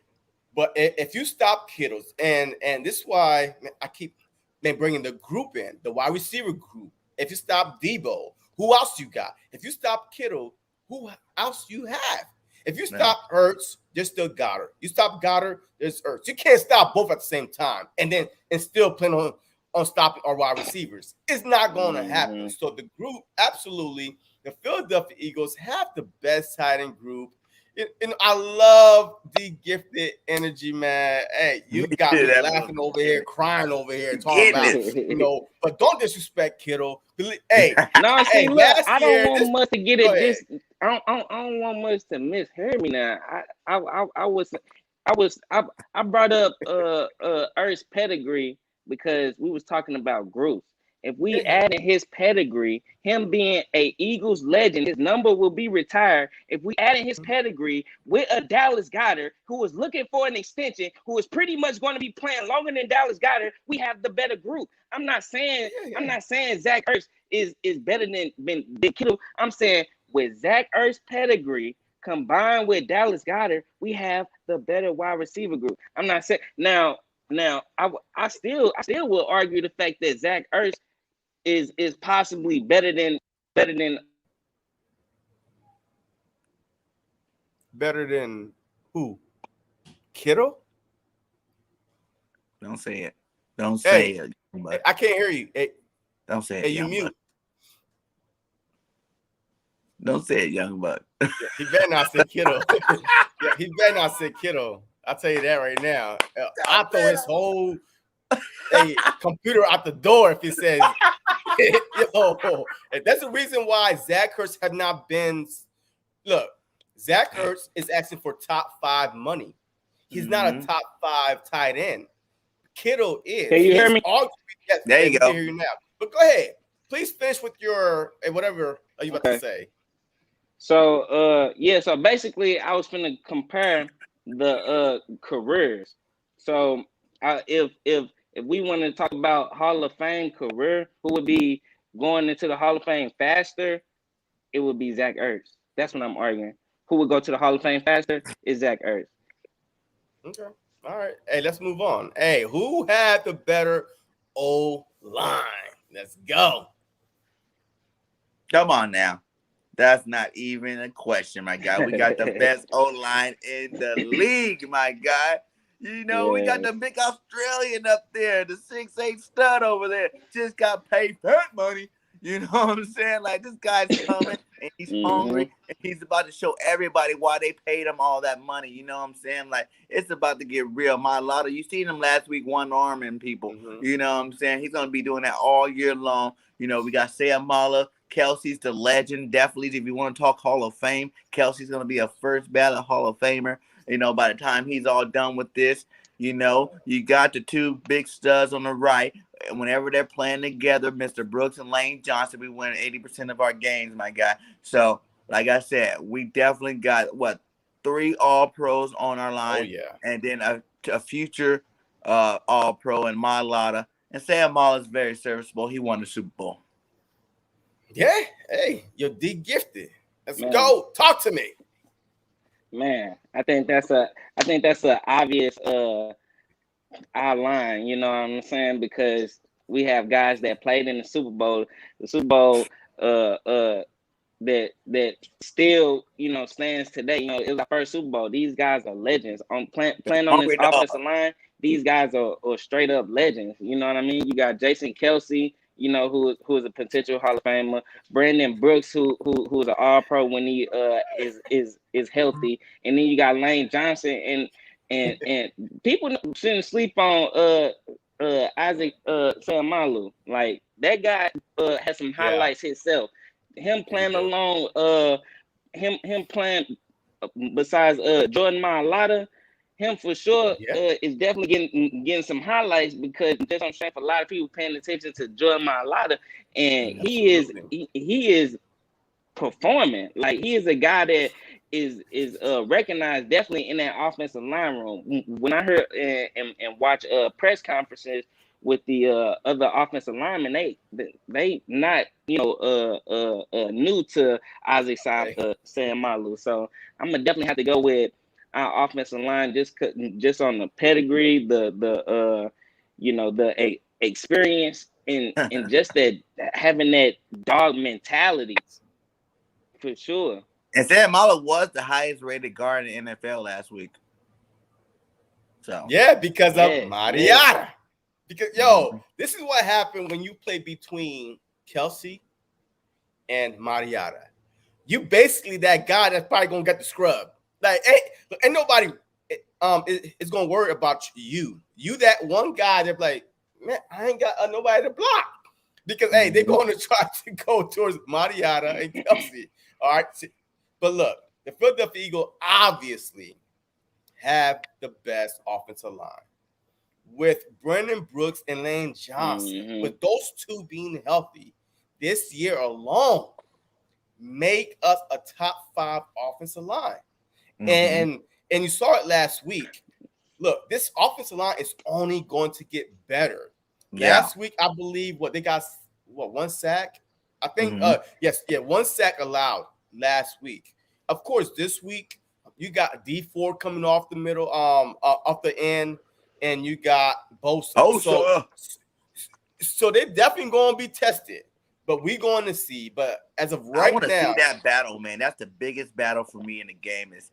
But if you stop Kittles, and this is why I keep bringing the group in, the wide receiver group. If you stop Debo, who else you got? If you stop Kittle, who else you have? If you stop Ertz, there's still Goddard. You stop Goddard, there's Ertz. You can't stop both at the same time and still plan on stopping our wide receivers. It's not going to happen. So the group, absolutely, the Philadelphia Eagles have the best tight end group. And I love DeeGifted energy, man. Hey, you got me laughing over here, crying over here, talking about, but don't disrespect Kittle. Hey, no, see, look, I don't want much to get it. This, I don't want much to mishear me now. I brought up Ertz pedigree because we was talking about groups. If we add in his pedigree, him being a Eagles legend, his number will be retired. If we add in his pedigree with a Dallas Goedert who is looking for an extension, who is pretty much going to be playing longer than Dallas Goedert, we have the better group. I'm not saying Zach Ertz is better than Kittle. I'm saying with Zach Ertz pedigree combined with Dallas Goedert, we have the better wide receiver group. I'm not saying now I still will argue the fact that Zach Ertz is possibly better than who? Kittle? Don't say it. Don't say it. I can't hear you. Hey, don't say it. Hey, you mute. Buck. Don't say it, young buck. He better not say Kittle. He better not say Kittle. I'll tell you that right now. I'll throw his whole computer out the door if he says, and that's the reason why Zach Ertz have not been. Look, Zach Ertz is asking for top 5 money. He's not a top 5 tight end. Kittle is. Can you hear me? Yes, there you go. I hear you now. But go ahead. Please finish with your whatever are you about to say. So so basically I was gonna compare the careers. So if we want to talk about Hall of Fame career, who would be going into the Hall of Fame faster? It would be Zach Ertz. That's what I'm arguing. Who would go to the Hall of Fame faster is Zach Ertz. Okay. All right. Hey, let's move on. Hey, who had the better O-line? Let's go. Come on now. That's not even a question, my guy. We got the best O-line in the league, my guy. We got the big Australian up there, the 6'8" stud over there. Just got paid that money. You know what I'm saying? Like, this guy's coming, and he's hungry, and he's about to show everybody why they paid him all that money. You know what I'm saying? Like, it's about to get real. Mailata, you seen him last week one-arming people. You know what I'm saying? He's going to be doing that all year long. We got Sayamala. Kelsey's the legend. Definitely, if you want to talk Hall of Fame, Kelsey's going to be a first ballot Hall of Famer. By the time he's all done with this, you got the 2 big studs on the right. Whenever they're playing together, Mr. Brooks and Lane Johnson, we win 80% of our games, my guy. So, like I said, we definitely got, 3 All-Pros on our line. Oh, yeah. And then a future All-Pro in Mailata. And Sam Mall is very serviceable. He won the Super Bowl. Yeah. Hey, you're DeeGifted. Let's go. Talk to me. Man, I think that's a obvious line, you know what I'm saying? Because we have guys that played in the Super Bowl that still, stands today. It was our first Super Bowl. These guys are legends. Playing on this offensive line, these guys are straight up legends. You know what I mean? You got Jason Kelsey, who is a potential Hall of Famer. Brandon Brooks, who's an All-Pro when he is healthy, and then you got Lane Johnson and people shouldn't sleep on Isaac Sayamalu. Like, that guy has some highlights himself. Him playing along, him playing besides Jordan Mailata. Him for sure is definitely getting some highlights because just I'm saying for a lot of people paying attention to Jordan Mailata, and he is performing. Like, he is a guy that is recognized definitely in that offensive line room. When I heard and watch press conferences with the other offensive linemen, they not new to Ozzie Sayamalu. So I'm gonna definitely have to go with our offensive line just on the pedigree, the experience, and just that having that dog mentality for sure. And Sayamalu was the highest rated guard in the NFL last week. So yeah, because of Mariota. Yeah. Because this is what happened when you play between Kelsey and Mariota. You basically that guy that's probably gonna get the scrub. Like, ain't nobody is gonna worry about you. You that one guy that's like, man, I ain't got nobody to block. Because they're going to try to go towards Mariota and Kelsey. All right. But look, the Philadelphia Eagles obviously have the best offensive line with Brandon Brooks and Lane Johnson. With those two being healthy this year alone, make us a top 5 offensive line. And you saw it last week. Look, this offensive line is only going to get better. Last week, I believe they got 1 sack. I think one sack allowed last week. Of course, this week you got D4 coming off the middle, off the end, and you got Bosa. So they're definitely going to be tested. But we're going to see. But as of right now, I want to see that battle, man. That's the biggest battle for me in the game is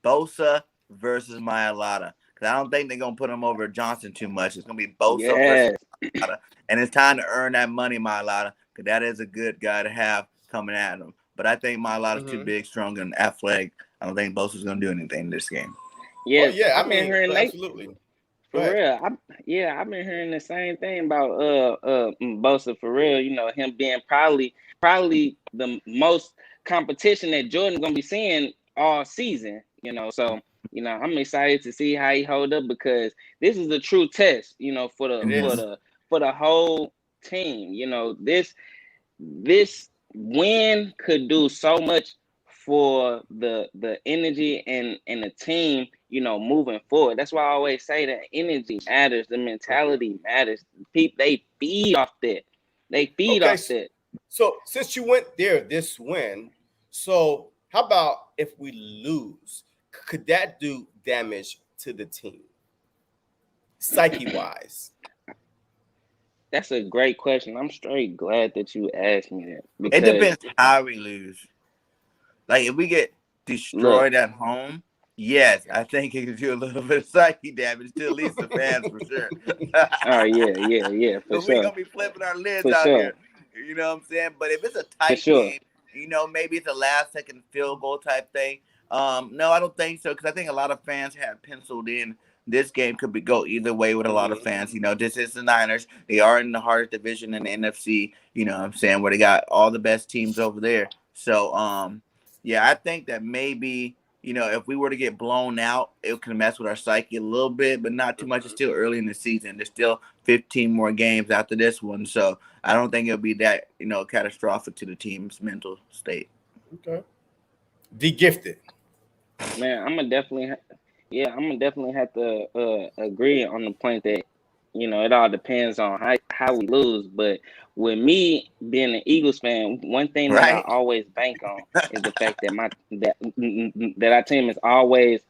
Bosa versus Mariota. Because I don't think they're going to put him over Johnson too much. It's going to be Bosa versus Mariota. And it's time to earn that money, Mariota, because that is a good guy to have coming at him. But I think Mariot's too big, strong, and athletic. I don't think Bosa's going to do anything in this game. Yeah, I've been hearing absolutely. For real, I've been hearing the same thing about Bosa. For real, him being probably the most competition that Jordan's gonna be seeing all season. So I'm excited to see how he hold up, because this is a true test. For the whole team. This win could do so much for the energy and the team, moving forward. That's why I always say that energy matters, the mentality matters. People, they feed off that. So since you went there this win, so how about if we lose? Could that do damage to the team, psyche-wise? That's a great question. I'm straight glad that you asked me that. It depends how we lose. Like, if we get destroyed at home, yes, I think it could do a little bit of psyche damage to at least the fans for sure. Oh, yeah, for sure. We're going to be flipping our lids out here. You know what I'm saying? But if it's a tight game, maybe it's a last-second field goal type thing. No, I don't think so, because I think a lot of fans have penciled in this game could go either way with a lot of fans. This is the Niners. They are in the hardest division in the NFC, you know what I'm saying, where they got all the best teams over there. So, I think that maybe, if we were to get blown out, it can mess with our psyche a little bit, but not too much. It's still early in the season. There's still 15 more games after this one. So I don't think it'll be that, catastrophic to the team's mental state. Okay. DeeGifted. Man, I'm gonna definitely have to agree on the point that it all depends on how we lose. But with me being an Eagles fan, one thing that I always bank on is the fact that our team is always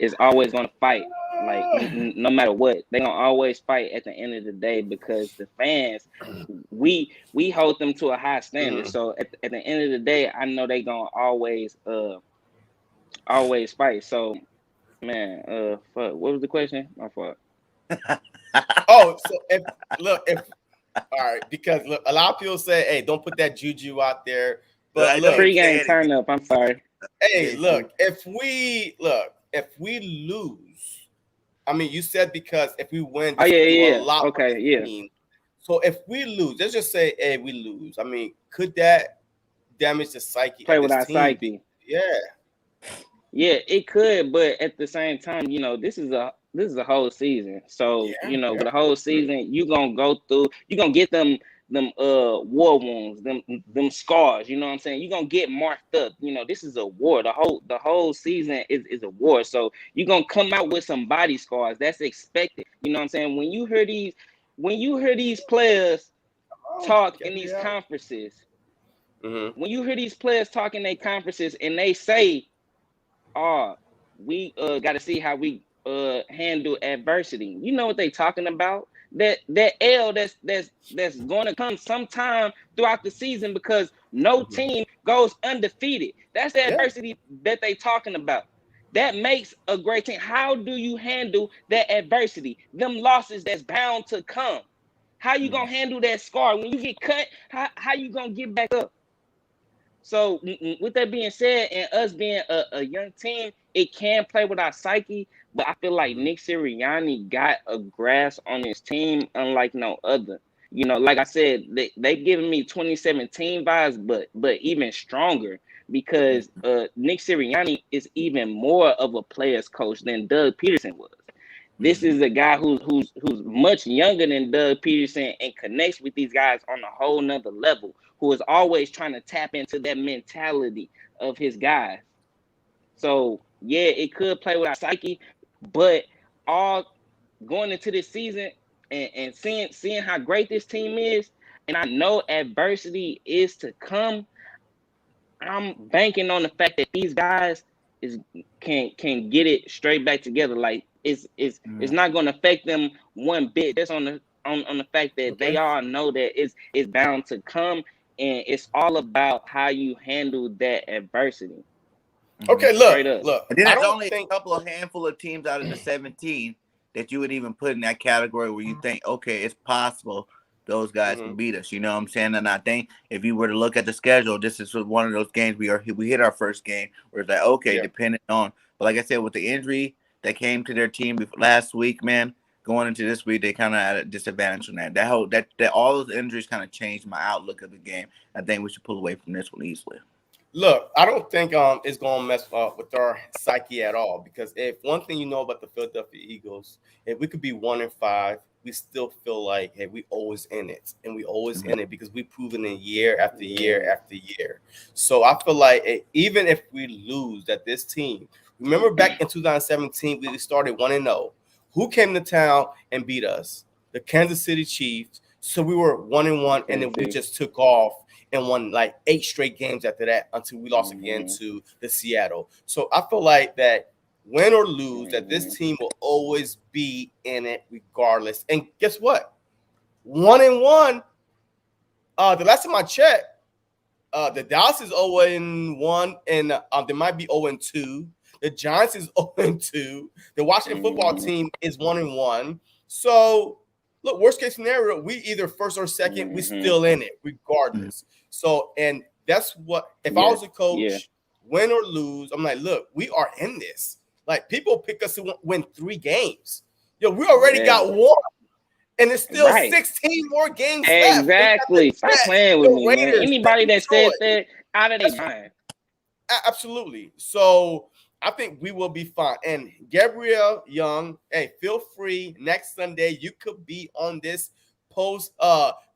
going to fight. Like, no matter what, they're gonna always fight at the end of the day, because the fans, we hold them to a high standard. So at the end of the day, I know they're gonna always fight. So, man, what was the question? My fault. So if all right, because look, a lot of people say, hey, don't put that juju out there. But look, pregame turn up. I'm sorry. Hey, look, if we lose, I mean, you said because if we win, a lot. Okay, yeah. So if we lose, let's just say, hey, we lose. I mean, could that damage the psyche? Play with our psyche. Yeah. Yeah, it could, but at the same time, this is a whole season. So, for the whole season, you're gonna go through, you're gonna get them war wounds, them scars. You know what I'm saying? You're gonna get marked up. You know, this is a war. The whole season is a war. So you're gonna come out with some body scars. That's expected. You know what I'm saying? When you hear these players talk in these conferences, when you hear these players talk in their conferences and they say, "Oh, we got to see how we handle adversity." You know what they talking about? That L that's going to come sometime throughout the season because no team goes undefeated. That's the adversity that they talking about. That makes a great team. How do you handle that adversity? Them losses that's bound to come. How you gonna handle that scar when you get cut? How you gonna get back up? So with that being said, and us being a young team, it can play with our psyche. But I feel like Nick Sirianni got a grasp on his team unlike no other. You know, like I said, they giving me 2017 vibes, but even stronger because Nick Sirianni is even more of a player's coach than Doug Peterson was. This is a guy who's much younger than Doug Peterson and connects with these guys on a whole nother level, who is always trying to tap into that mentality of his guys. So yeah, it could play with our psyche, but all going into this season and seeing how great this team is, and I know adversity is to come, I'm banking on the fact that these guys can get it straight back together. Like it's not going to affect them one bit. Just on the fact that they all know that it's bound to come, and it's all about how you handle that adversity. Okay, look. And then there's only a couple of handful of teams out of the 17 that you would even put in that category where you think, okay, it's possible those guys can beat us. You know what I'm saying? And I think if you were to look at the schedule, this is one of those games we hit our first game where it's like, okay, depending on. But like I said, with the injury that came to their team last week, man, going into this week, they kind of had a disadvantage on that. That all those injuries kind of changed my outlook of the game. I think we should pull away from this one easily. Look, I don't think it's going to mess up with our psyche at all because if one thing you know about the Philadelphia Eagles, if we could be 1-5, we still feel like, hey, we always in it, and we always in it because we've proven it year after year after year. So I feel like even if we lose, that this team, remember back in 2017, we started 1-0. Who came to town and beat us? The Kansas City Chiefs. So we were 1-1, and then we just took off and won like 8 straight games after that until we lost again to the Seattle. So I feel like that win or lose, that this team will always be in it regardless. And guess what? 1-1. The last time I checked, the Dallas is 0-1, and they might be 0-2. The Giants is 0-2. The Washington football team is 1-1. So look, worst case scenario, we either first or second, we still in it regardless. So, and that's what, if I was a coach, win or lose, I'm like, look, we are in this. Like, people pick us to win 3 games. Yo, we already got 1. And there's still 16 more games left. Exactly. Stop playing with me, man. Anybody that said that, out of their mind. Absolutely. So I think we will be fine. And Gabrielle Young, hey, feel free next Sunday. You could be on this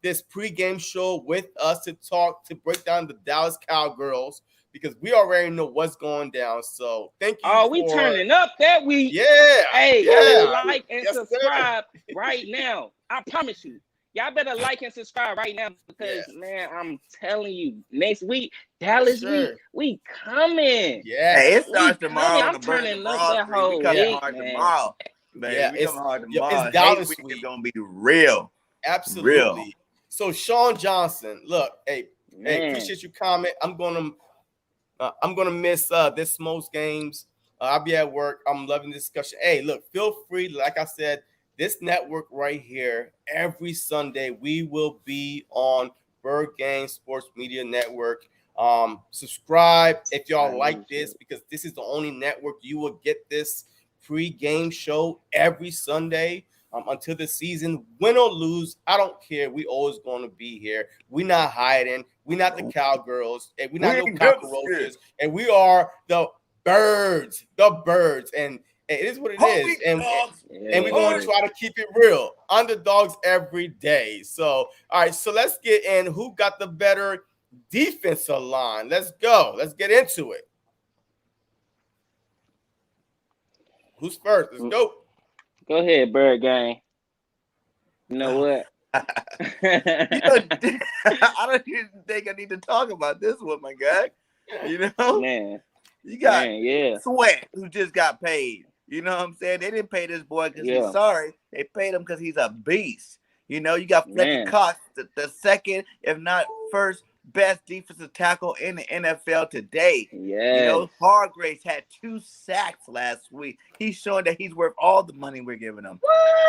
this pregame show with us to break down the Dallas Cowgirls because we already know what's going down. So thank you. Oh, we turning up that week. Yeah. Hey, y'all better like and subscribe right now. I promise you. Y'all better like and subscribe right now because, man, I'm telling you, next week, Dallas week, we coming. Yeah, hey, it starts tomorrow. I'm turning up that whole week, man. Tomorrow. Man, we coming hard tomorrow. It's Dallas week is going to be real. Absolutely. Real. So, Sean Johnson, look, hey, appreciate your comment. I'm gonna miss this most games. I'll be at work. I'm loving the discussion. Hey, look, feel free. Like I said, this network right here, every Sunday, we will be on Birdgang Sports Media Network. Subscribe if y'all like this because this is the only network you will get this pre-game show every Sunday until the season. Win or lose, I don't care. We always going to be here. We're not hiding. We're not the Cowgirls. And we're not no cockroaches. And we are the birds. The birds. And it is what it Holy is, and dogs. we're going to try to keep it real. Underdogs every day. So, all right, so let's get in. Who got the better defensive line? Let's go. Let's get into it. Who's first? Let's go. Go ahead, Bird Gang. You know what? I don't even think I need to talk about this one, my guy. You know, Man, you got yeah. Sweat, who just got paid. You know what I'm saying? They didn't pay this boy because he's sorry. They paid him because he's a beast. You know, you got Fletcher Cox, the second, if not first, best defensive tackle in the NFL today. Yeah. You know, Hargraves had 2 sacks last week. He's showing that he's worth all the money we're giving him.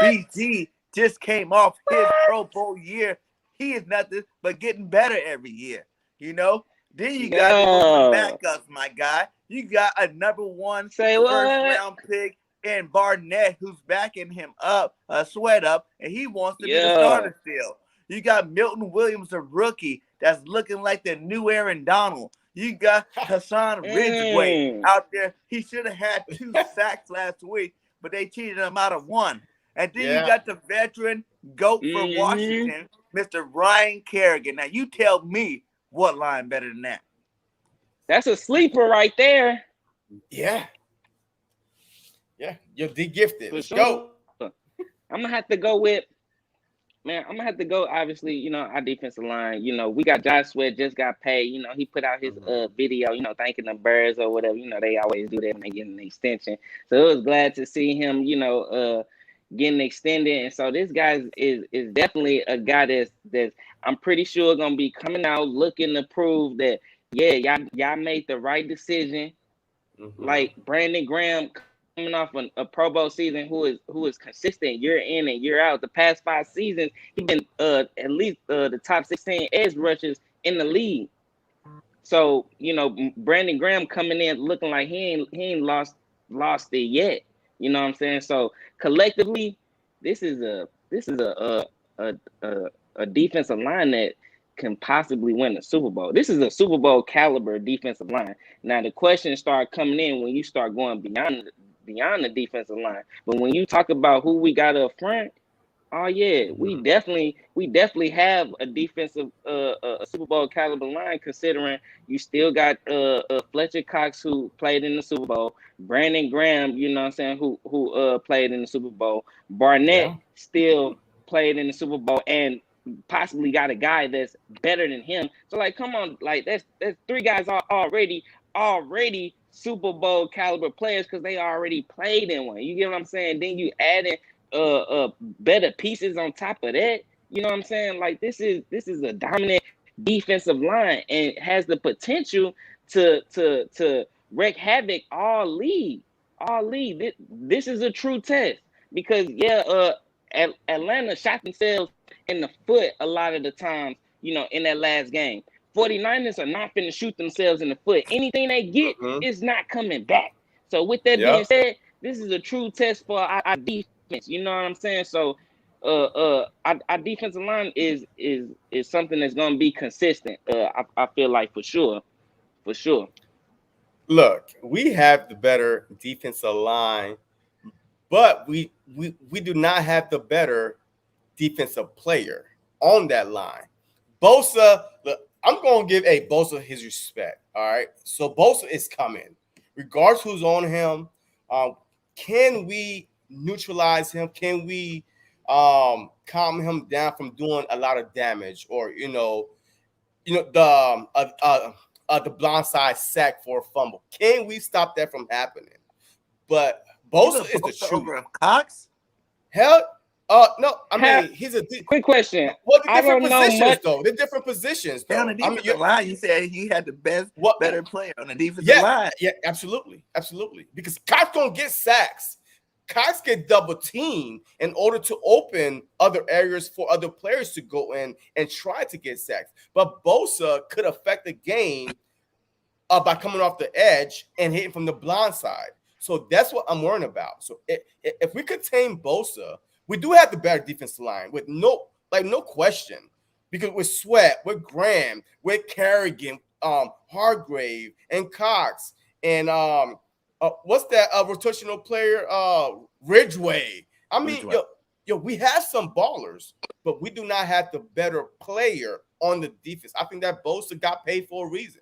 BG just came off his Pro Bowl year. He is nothing but getting better every year. You know? Then you got the backups, my guy. You got a number 1 first-round pick in Barnett who's backing him up, Sweat up, and he wants to be the starter still. You got Milton Williams, a rookie that's looking like the new Aaron Donald. You got Hassan Ridgeway out there. He should have had 2 sacks last week, but they cheated him out of 1. And then you got the veteran GOAT for Washington, Mr. Ryan Kerrigan. Now, you tell me what line better than that? That's a sleeper right there. Yeah. Yeah. You're DeeGifted. Let's go. I'm going to have to go with, obviously, you know, our defensive line. You know, we got Josh Sweat, just got paid. You know, he put out his video, you know, thanking the Birds or whatever. You know, they always do that when they get an extension. So it was glad to see him, you know, getting extended. And so this guy is definitely a guy that's I'm pretty sure gonna be coming out looking to prove that y'all made the right decision. Like Brandon Graham coming off a Pro Bowl season, who is consistent year in and year out. The past 5 seasons, he's been at least the top 16 edge rushers in the league. So, you know, Brandon Graham coming in looking like he ain't lost it yet. You know what I'm saying? So collectively, this is a defensive line that can possibly win a Super Bowl. This is a Super Bowl caliber defensive line. Now the questions start coming in when you start going beyond the defensive line. But when you talk about who we got up front, oh yeah, we definitely have a defensive a Super Bowl caliber line, considering you still got Fletcher Cox, who played in the Super Bowl, Brandon Graham, you know what I'm saying, who played in the Super Bowl, Barnett still played in the Super Bowl, and possibly got a guy that's better than him. So like, come on, like that's 3 guys are already Super Bowl caliber players because they already played in one. You get what I'm saying? Then you add in better pieces on top of that. You know what I'm saying? Like this is a dominant defensive line and has the potential to wreak havoc all league. This is a true test because Atlanta shot themselves in the foot a lot of the times, you know, in that last game. 49ers are not finna shoot themselves in the foot. Anything they get is not coming back. So with that being said, this is a true test for our defense. You know what I'm saying? So our defensive line is something that's gonna be consistent. I feel like for sure. Look, we have the better defensive line, but we do not have the better defensive player on that line. Bosa, look, I'm going to give Bosa his respect, all right? So Bosa is coming. Regardless who's on him, can we neutralize him? Can we calm him down from doing a lot of damage, or the blindside sack for a fumble? Can we stop that from happening? But Bosa is the truth. Over Cox? Hell, no. I mean, he's a quick question. Well, they're different positions, though. They're different positions, though. On the defensive line, you said he had the better player on the defensive line. Yeah, absolutely. Because Cox don't get sacks. Cox get double teamed in order to open other areas for other players to go in and try to get sacks. But Bosa could affect the game by coming off the edge and hitting from the blind side. So that's what I'm worrying about. So if we contain Bosa, we do have the better defensive line with no question. Because with Sweat, with Graham, with Kerrigan, Hargrave, and Cox, and what's that rotational player? Ridgeway. I mean, Ridgeway. we have some ballers, but we do not have the better player on the defense. I think that Bosa got paid for a reason,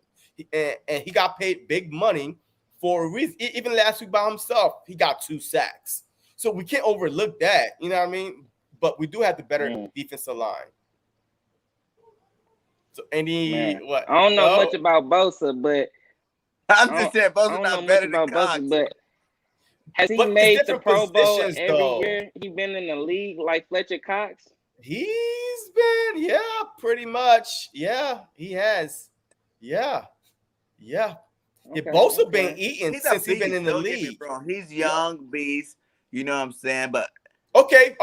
and he got paid big money for a reason. Even last week by himself, he got 2 sacks. So we can't overlook that. You know what I mean? But we do have the better defensive line. So what? I don't know much about Bosa, but I'm just saying Bosa's not better than Cox. Bosa, but has he made the Pro Bowl every year? He been in the league like Fletcher Cox? He's been, pretty much. Yeah, he has. Yeah. Okay, Bosa been eating since he's been in the league. He's young beast. You know what I'm saying? But okay.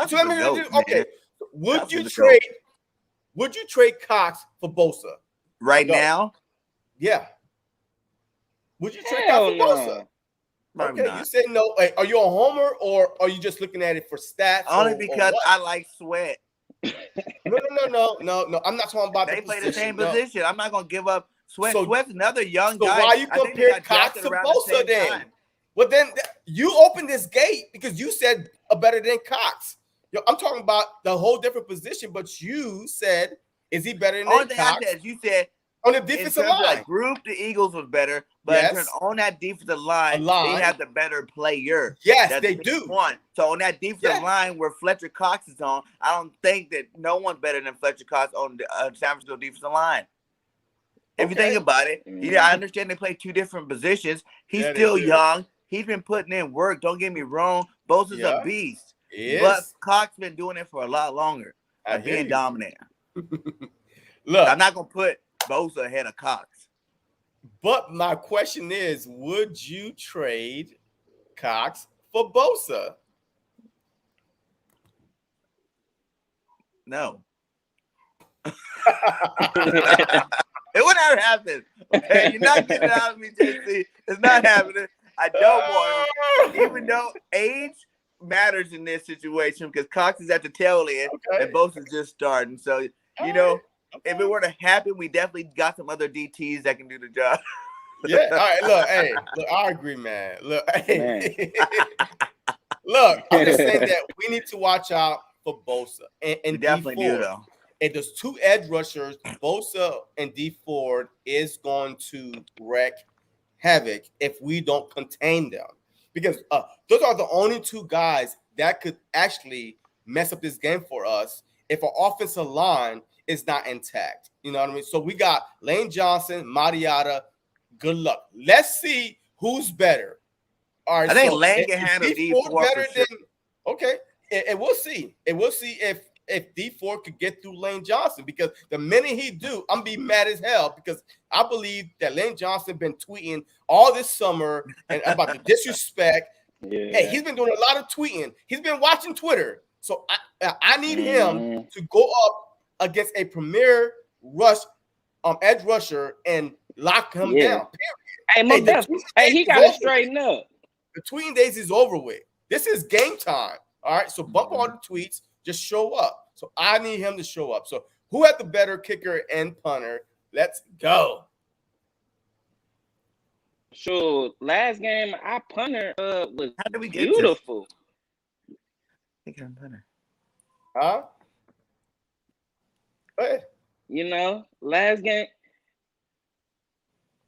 So let me Would you trade Cox for Bosa right now? Yeah. Would you trade Cox for Bosa? Okay, you said no. Wait, are you a homer or are you just looking at it for stats? Only because I like Sweat. No. I'm not talking about they play the same position. I'm not gonna give up Sweat. So, Sweat's another young guy. So why you compare Cox to Bosa then? Well, then you opened this gate because you said better than Cox. I'm talking about the whole different position, but you said, is he better than Cox? You said on the defensive line. Group, the Eagles was better, but on that defensive line, they have the better player. Yes, they do. So on that defensive line where Fletcher Cox is on, I don't think that no one's better than Fletcher Cox on the San Francisco defensive line. If you think about it, I understand they play 2 different positions. He's still young. He's been putting in work. Don't get me wrong. Bosa's a beast. But Cox been doing it for a lot longer. Being dominant. Look, I'm not going to put Bosa ahead of Cox. But my question is, would you trade Cox for Bosa? No. It would never happen. Okay, you're not getting it out of me, JC. It's not happening. I don't want him. Even though age matters in this situation because Cox is at the tail end and Bosa's just starting. So, if it were to happen, we definitely got some other DTs that can do the job. Yeah. All right. Look, I agree, man. Look, look, I'm just saying that we need to watch out for Bosa. And we definitely do, though. And those 2 edge rushers, Bosa and D Ford, is going to wreak havoc if we don't contain them. Because those are the only 2 guys that could actually mess up this game for us if our offensive line is not intact. You know what I mean? So we got Lane Johnson, Mariota. Good luck. Let's see who's better. All right. I think Lane can handle D4 better than. Okay. And we'll see. And we'll see if D4 could get through Lane Johnson, because the minute he do, I'm be mad as hell because I believe that Lane Johnson been tweeting all this summer and about the disrespect. Yeah. Hey, he's been doing a lot of tweeting. He's been watching Twitter. So I need him to go up against a premier edge rusher and lock him down. Hey, he got to straighten up. The tweeting days is over with. This is game time. All right. So bump all the tweets. Just show up. So I need him to show up. So who had the better kicker and punter? Let's go. Sure. Last game, our punter was beautiful. Kicker and punter. Huh? Go ahead. Last game.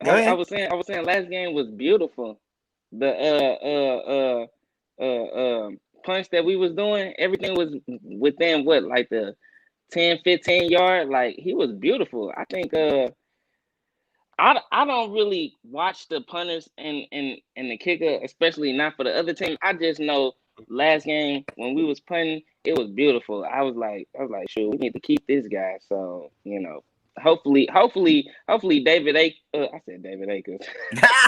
I was saying last game was beautiful. The punch that we was doing, everything was within like the 10-15 yard. Like, he was beautiful. I think I don't really watch the punters and the kicker, especially not for the other team. I just know last game when we was punting, it was beautiful. I was like, sure, we need to keep this guy. So, hopefully David Akers. I said David Akers.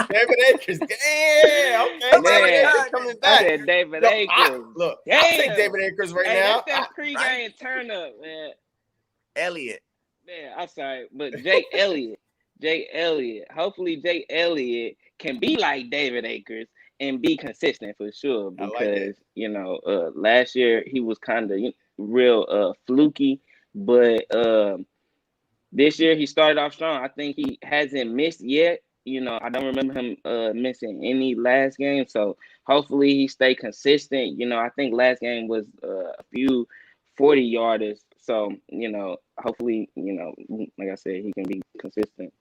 David Akers. Yeah, okay. David Akers coming back. I said David Akers. I think David Akers right now. That's that pregame turn up, man. Elliott. Man, I'm sorry, but Jake Elliott. Hopefully Jake Elliott can be like David Akers and be consistent for sure. Because last year he was kind of real fluky, but this year he started off strong. I think he hasn't missed yet. I don't remember him missing any last game. So hopefully he stay consistent. I think last game was a few 40-yarders. So, hopefully, like I said, he can be consistent.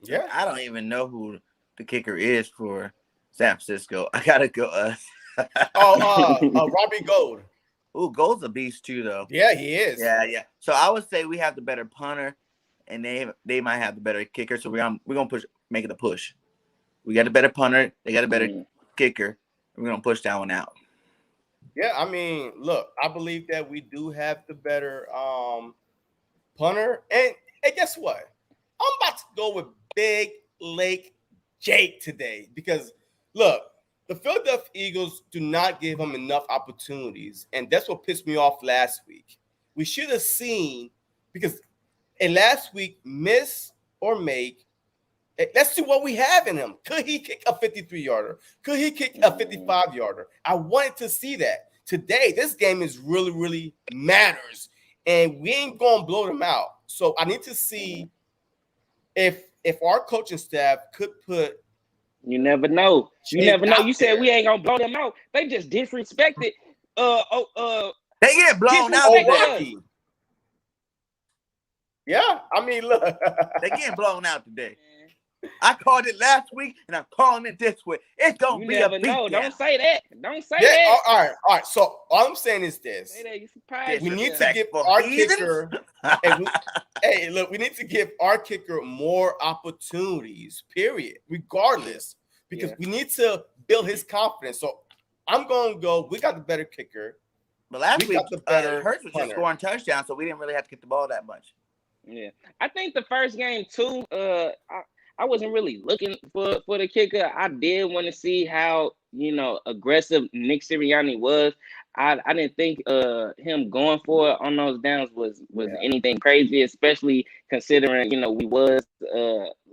Yeah. I don't even know who the kicker is for San Francisco. I gotta go. Robbie Gold. Ooh, Gold's a beast too, though. Yeah, he is. Yeah. So I would say we have the better punter, and they might have the better kicker. So we're gonna make it a push. We got a better punter. They got a better kicker. And we're gonna push that one out. Yeah, I mean, look, I believe that we do have the better punter, and guess what? I'm about to go with Big Lake Jake today because look, the Philadelphia Eagles do not give him enough opportunities, and that's what pissed me off last week. We should have seen because in last week, miss or make. Let's see what we have in him. Could he kick a 53-yarder? Could he kick a 55-yarder? I wanted to see that. Today, this game is really, really matters, and we ain't going to blow them out. So I need to see if our coaching staff could put. You never know. You never know. You said there. we ain't going to blow them out. They just disrespected. They get blown out today. Yeah, I mean, look. They getting blown out today. I called it last week, and I'm calling it this week. It's gonna be a beat down. Don't say that. Don't say that. All right. So all I'm saying is this: we need to give our kicker. We need to give our kicker more opportunities. Period. Regardless, because we need to build his confidence. So I'm gonna go. We got the better kicker. But last week, Hurts was punter. just scoring touchdowns, so we didn't really have to get the ball that much. Yeah, I think the first game too. I wasn't really looking for the kicker. I did want to see how aggressive Nick Sirianni was. I didn't think him going for it on those downs was anything crazy, especially considering we was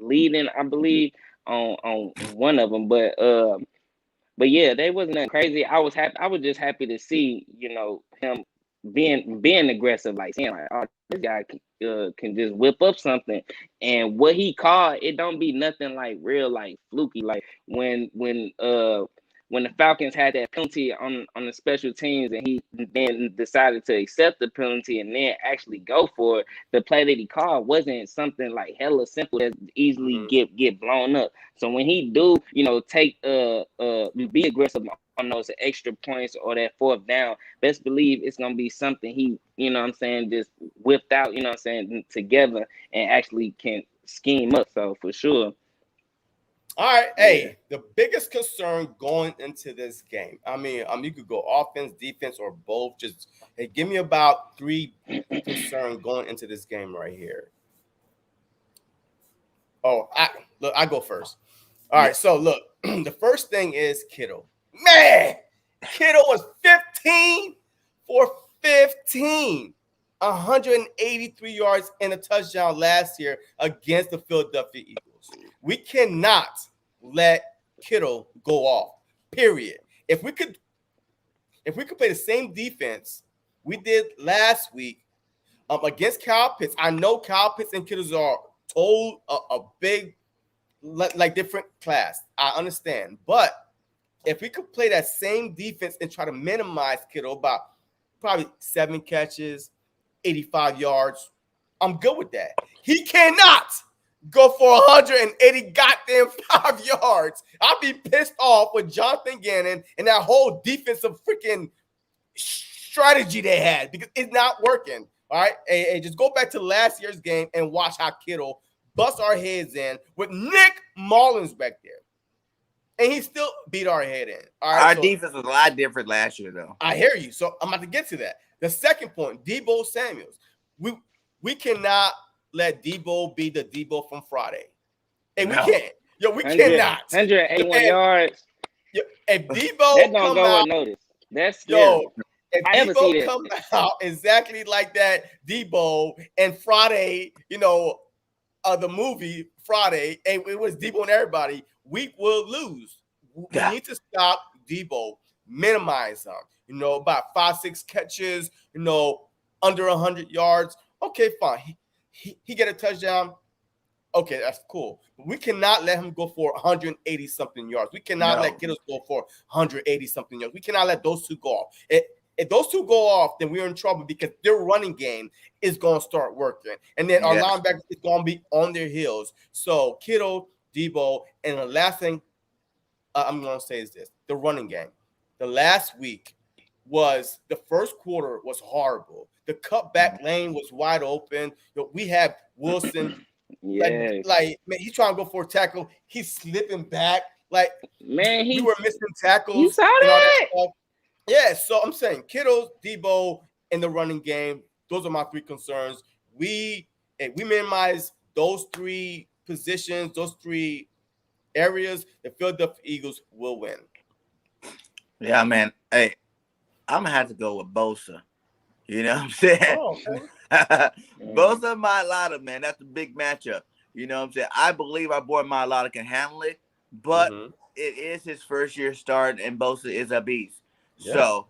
leading, I believe, on one of them. But yeah, they wasn't nothing crazy. I was happy. I was just happy to see him being aggressive, like saying like, oh, this guy can just whip up something. And what he called, it don't be nothing like real, like fluky. Like when the Falcons had that penalty on the special teams, and he then decided to accept the penalty and then actually go for it. The play that he called wasn't something like hella simple that easily get blown up. So when he do, take be aggressive on those extra points or that fourth down, best believe it's gonna be something he, just whipped out, together and actually can scheme up. So for sure. All right, hey, the biggest concern going into this game. I mean, you could go offense, defense, or both. Just give me about 3 concerns going into this game right here. Oh, I go first. All right, so look, the first thing is Kittle. Man, Kittle was 15 for 15, 183 yards and a touchdown last year against the Philadelphia Eagles. We cannot let Kittle go off, period. If we could play the same defense we did last week against Kyle Pitts, I know Kyle Pitts and Kittle are a big, like different class. I understand. But if we could play that same defense and try to minimize Kittle about probably 7 catches, 85 yards, I'm good with that. He cannot go for 180 goddamn 5 yards. I'll be pissed off with Jonathan Gannon and that whole defensive freaking strategy they had because it's not working. All right. Hey, just go back to last year's game and watch how Kittle bust our heads in with Nick Mullins back there. And he still beat our head in. All right, our defense was a lot different last year, though. I hear you. So I'm about to get to that. The second point, Deebo Samuels. We cannot let Deebo be the Deebo from Friday. And we can't. We cannot. 181 yards. If Deebo that don't go unnoticed. That's scary. If Deebo come out exactly like that, Deebo and Friday, the movie Friday, and it was Deebo and everybody, we will lose. We need to stop Deebo, minimize them. About 5-6 catches, under 100 yards. Okay, fine. He get a touchdown. Okay, that's cool. But we cannot let him go for 180 something yards. We cannot let Kittles go for 180 something yards. We cannot let those two go off. If those two go off, then we're in trouble because their running game is going to start working. And then our linebackers is going to be on their heels. So Kittle, Debo, and the last thing I'm going to say is this. The running game. The last week was the first quarter was horrible. The cutback lane was wide open. We have Wilson. Yes. Like man, he's trying to go for a tackle. He's slipping back. Like Man, we were missing tackles. You saw and all that? stuff. Yeah, so I'm saying Kittle, Debo, in the running game. Those are my three concerns. We minimize those three positions, those three areas. The Philadelphia Eagles will win. Yeah, man. Hey, I'm gonna have to go with Bosa. You know what I'm saying? Oh, okay. Bosa Mailata, man. That's a big matchup. You know what I'm saying? I believe our boy Mailata can handle it, but it is his first year start, and Bosa is a beast. Yeah. So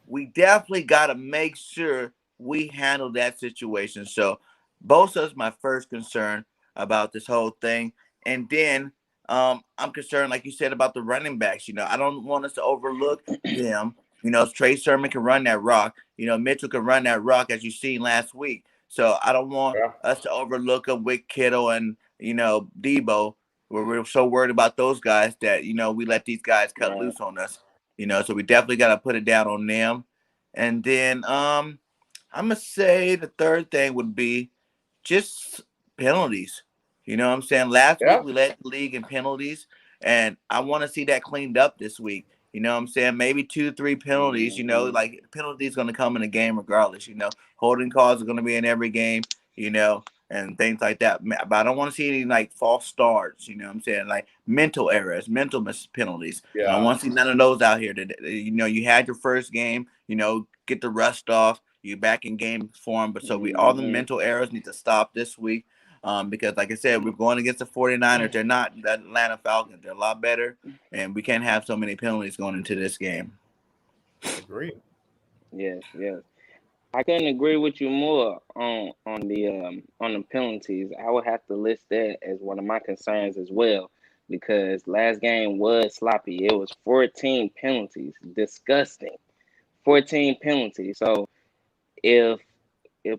we definitely got to make sure we handle that situation. So Bosa is my first concern about this whole thing. And then I'm concerned, like you said, about the running backs. You know, I don't want us to overlook them. You know, Trey Sermon can run that rock. You know, Mitchell can run that rock, as you seen last week. So I don't want us to overlook them with Kittle and, you know, Debo. We're so worried about those guys that, you know, we let these guys cut loose on us. You know, so we definitely got to put it down on them. And then I'm going to say the third thing would be just penalties. You know what I'm saying? Last week we led the league in penalties, and I want to see that cleaned up this week. You know what I'm saying? Maybe 2-3 penalties, you know, like penalties going to come in the game regardless, you know. Holding calls are going to be in every game, you know, and things like that. But I don't want to see any, like, false starts, you know what I'm saying? Like mental errors, mental penalties. Yeah. I don't want to see none of those out here. You know, you had your first game, you know, get the rust off. You're back in game form. But so all the mental errors need to stop this week. Because, like I said, we're going against the 49ers. They're not the Atlanta Falcons. They're a lot better, and we can't have so many penalties going into this game. Agree. Yes. I couldn't agree with you more on the penalties. I would have to list that as one of my concerns as well, because last game was sloppy. It was 14 penalties. Disgusting. 14 penalties. So if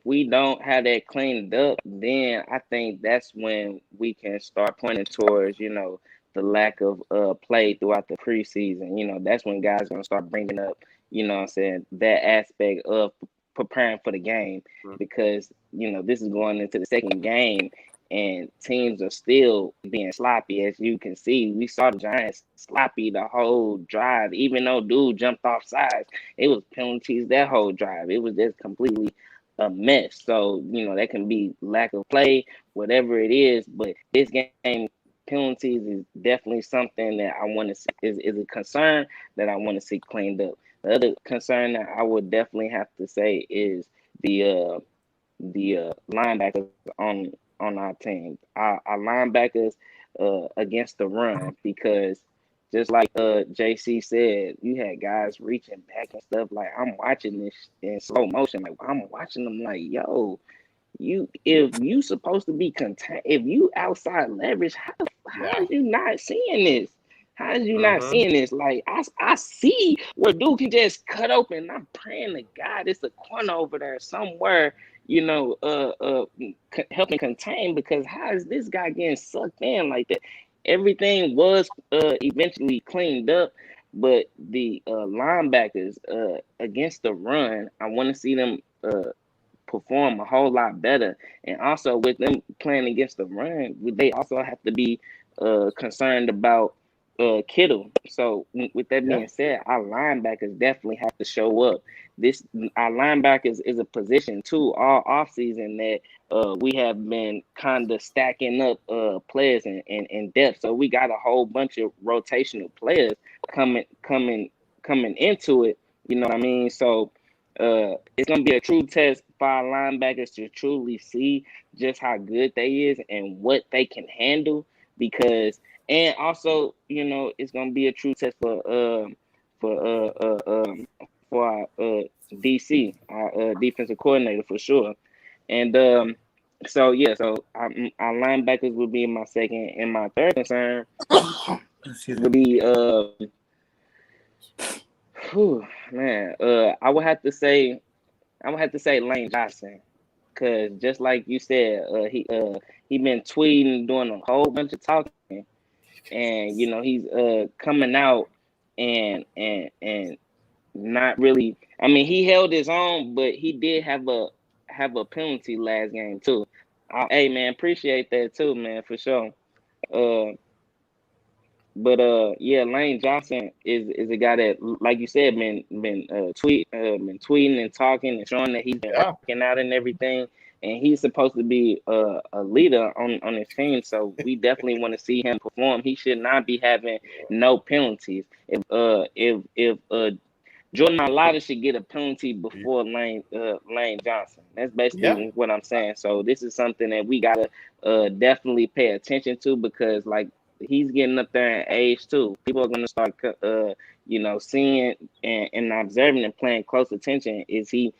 we don't have that cleaned up, then I think that's when we can start pointing towards, you know, the lack of play throughout the preseason. You know, that's when guys are going to start bringing up, you know what I'm saying, that aspect of preparing for the game, because, you know, this is going into the second game and teams are still being sloppy. As you can see, we saw the Giants sloppy the whole drive. Even though dude jumped off sides, it was penalties that whole drive. It was just completely a mess. So, you know, that can be lack of play, whatever it is. But this game, penalties is definitely something that I want to see, is a concern that I want to see cleaned up. The other concern that I would definitely have to say is the linebackers on our team. Our linebackers against the run, because just like JC said, you had guys reaching back and stuff. Like, I'm watching this in slow motion. Like, I'm watching them like, yo, if you supposed to be contained, if you outside leverage, how are you not seeing this? How is you not seeing this? Like, I see where dude can just cut open. I'm praying to God it's a corner over there somewhere, you know, helping contain, because how is this guy getting sucked in like that? Everything was eventually cleaned up, but the linebackers against the run, I want to see them perform a whole lot better. And also with them playing against the run, they also have to be concerned about Kittle. So with that being said, our linebackers definitely have to show up. Our linebackers is a position too all offseason that we have been kind of stacking up players in depth. So we got a whole bunch of rotational players coming into it. You know what I mean? So it's gonna be a true test for our linebackers to truly see just how good they is and what they can handle. Because, and also, you know, it's gonna be a true test for our DC, our defensive coordinator, for sure. And So yeah, so our linebackers would be my second, and my third concern would be man, I would have to say Lane Johnson, cause just like you said, he been tweeting, doing a whole bunch of talking, and he's coming out and not really. I mean, he held his own, but he did have a penalty last game too. Hey man, appreciate that too, man, for sure. Uh, but yeah, Lane Johnson is a guy that, like you said, been tweeting and talking and showing that he's been Yeah. working out and everything, and he's supposed to be a leader on his team. So we definitely want to see him perform. He should not be having no penalties. If Jordan Mailata should get a penalty before Lane Johnson. That's Yeah. basically what I'm saying. So this is something that we gotta definitely pay attention to, because like he's getting up there in age too. People are gonna start seeing and observing and paying close attention. Is he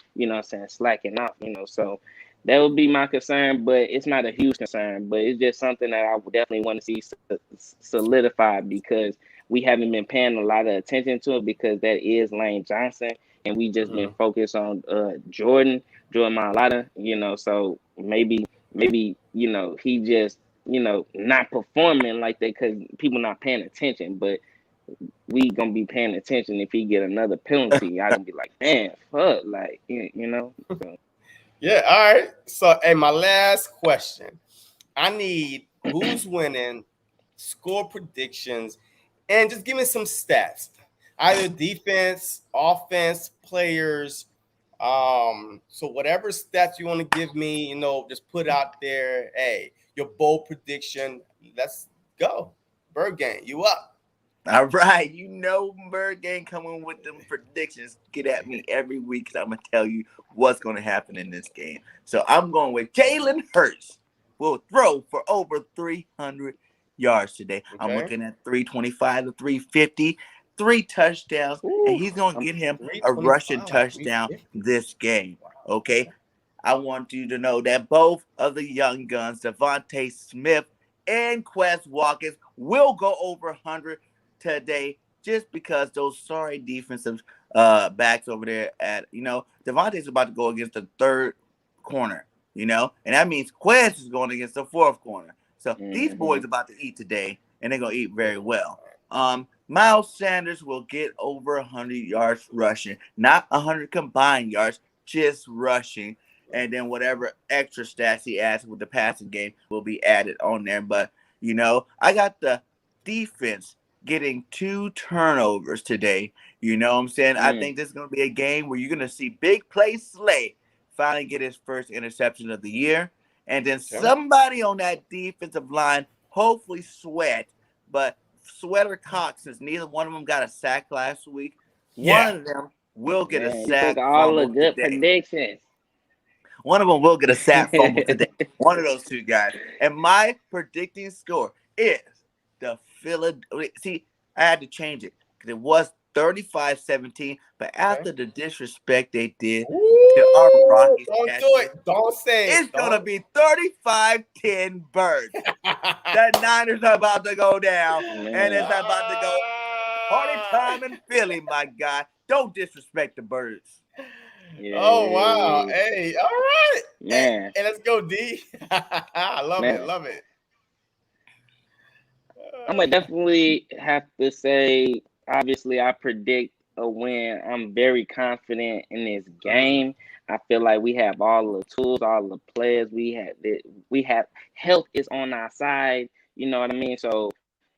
slacking off? So that would be my concern, but it's not a huge concern. But it's just something that I would definitely want to see solidified, because we haven't been paying a lot of attention to it, because that is Lane Johnson, and we just been focused on Jordan Mailata, so maybe he just not performing like that because people not paying attention, but we gonna be paying attention if he get another penalty. I gonna be like, man, fuck, like So. Yeah. All right. So, hey, my last question. I need who's winning, score predictions, and just give me some stats. Either defense, offense, players. So whatever stats you want to give me, just put out there. Hey, your bold prediction. Let's go. Bird game, you up. All right, Bird Gang coming with them predictions. Get at me every week because I'm gonna tell you what's gonna happen in this game. So I'm going with Jalen Hurts will throw for over 300 yards today. I'm Okay. looking at 325 to 350, 3 touchdowns, and he's gonna get him a rushing 325, touchdown 350. this game. Okay, Okay. I want you to know that both of the young guns, Devontae Smith and Quez Watkins, will go over 100 today, just because those sorry defensive backs over there Devontae's about to go against the third corner, and that means Quez is going against the fourth corner. So these boys about to eat today, and they're going to eat very well. Miles Sanders will get over 100 yards rushing, not 100 combined yards, just rushing. And then whatever extra stats he adds with the passing game will be added on there. But, I got the defense getting 2 turnovers today. You know what I'm saying? I think this is going to be a game where you're going to see Big Play Slay finally get his first interception of the year. And then somebody on that defensive line, hopefully Sweat, but Sweat or Cox, since neither one of them got a sack last week, one of them will get a Man, you took sack all the fumble good today. predictions. One of them will get a sack fumble today. One of those two guys. And my predicting score is the Philadelphia. See, I had to change it because it was 35-17, but after the disrespect they did to our Rockies, Don't do it. Don't say it. It's going to be 35-10 Birds. The Niners are about to go down, and it's about to go party time in Philly, my guy. Don't disrespect the Birds. Yeah, Oh, wow. Hey, all right. man. Hey, let's go, D. I love it. Love it. I'm gonna definitely have to say, obviously, I predict a win. I'm very confident in this game. I feel like we have all the tools, all the players. We have health is on our side. You know what I mean? So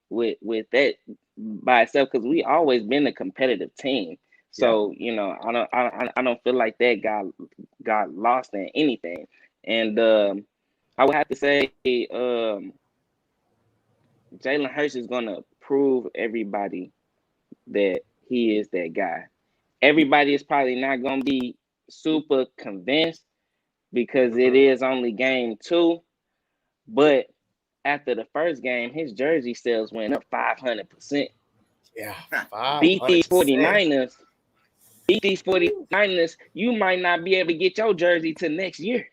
with that by itself, because we always been a competitive team. So I don't feel like that got lost in anything. And I would have to say Jalen Hurts is gonna prove everybody that he is that guy. Everybody is probably not gonna be super convinced because it is only game 2, but after the first game, his jersey sales went up 500%. Yeah, Beat these 500%. 49ers. Beat these 49ers. You might not be able to get your jersey till next year.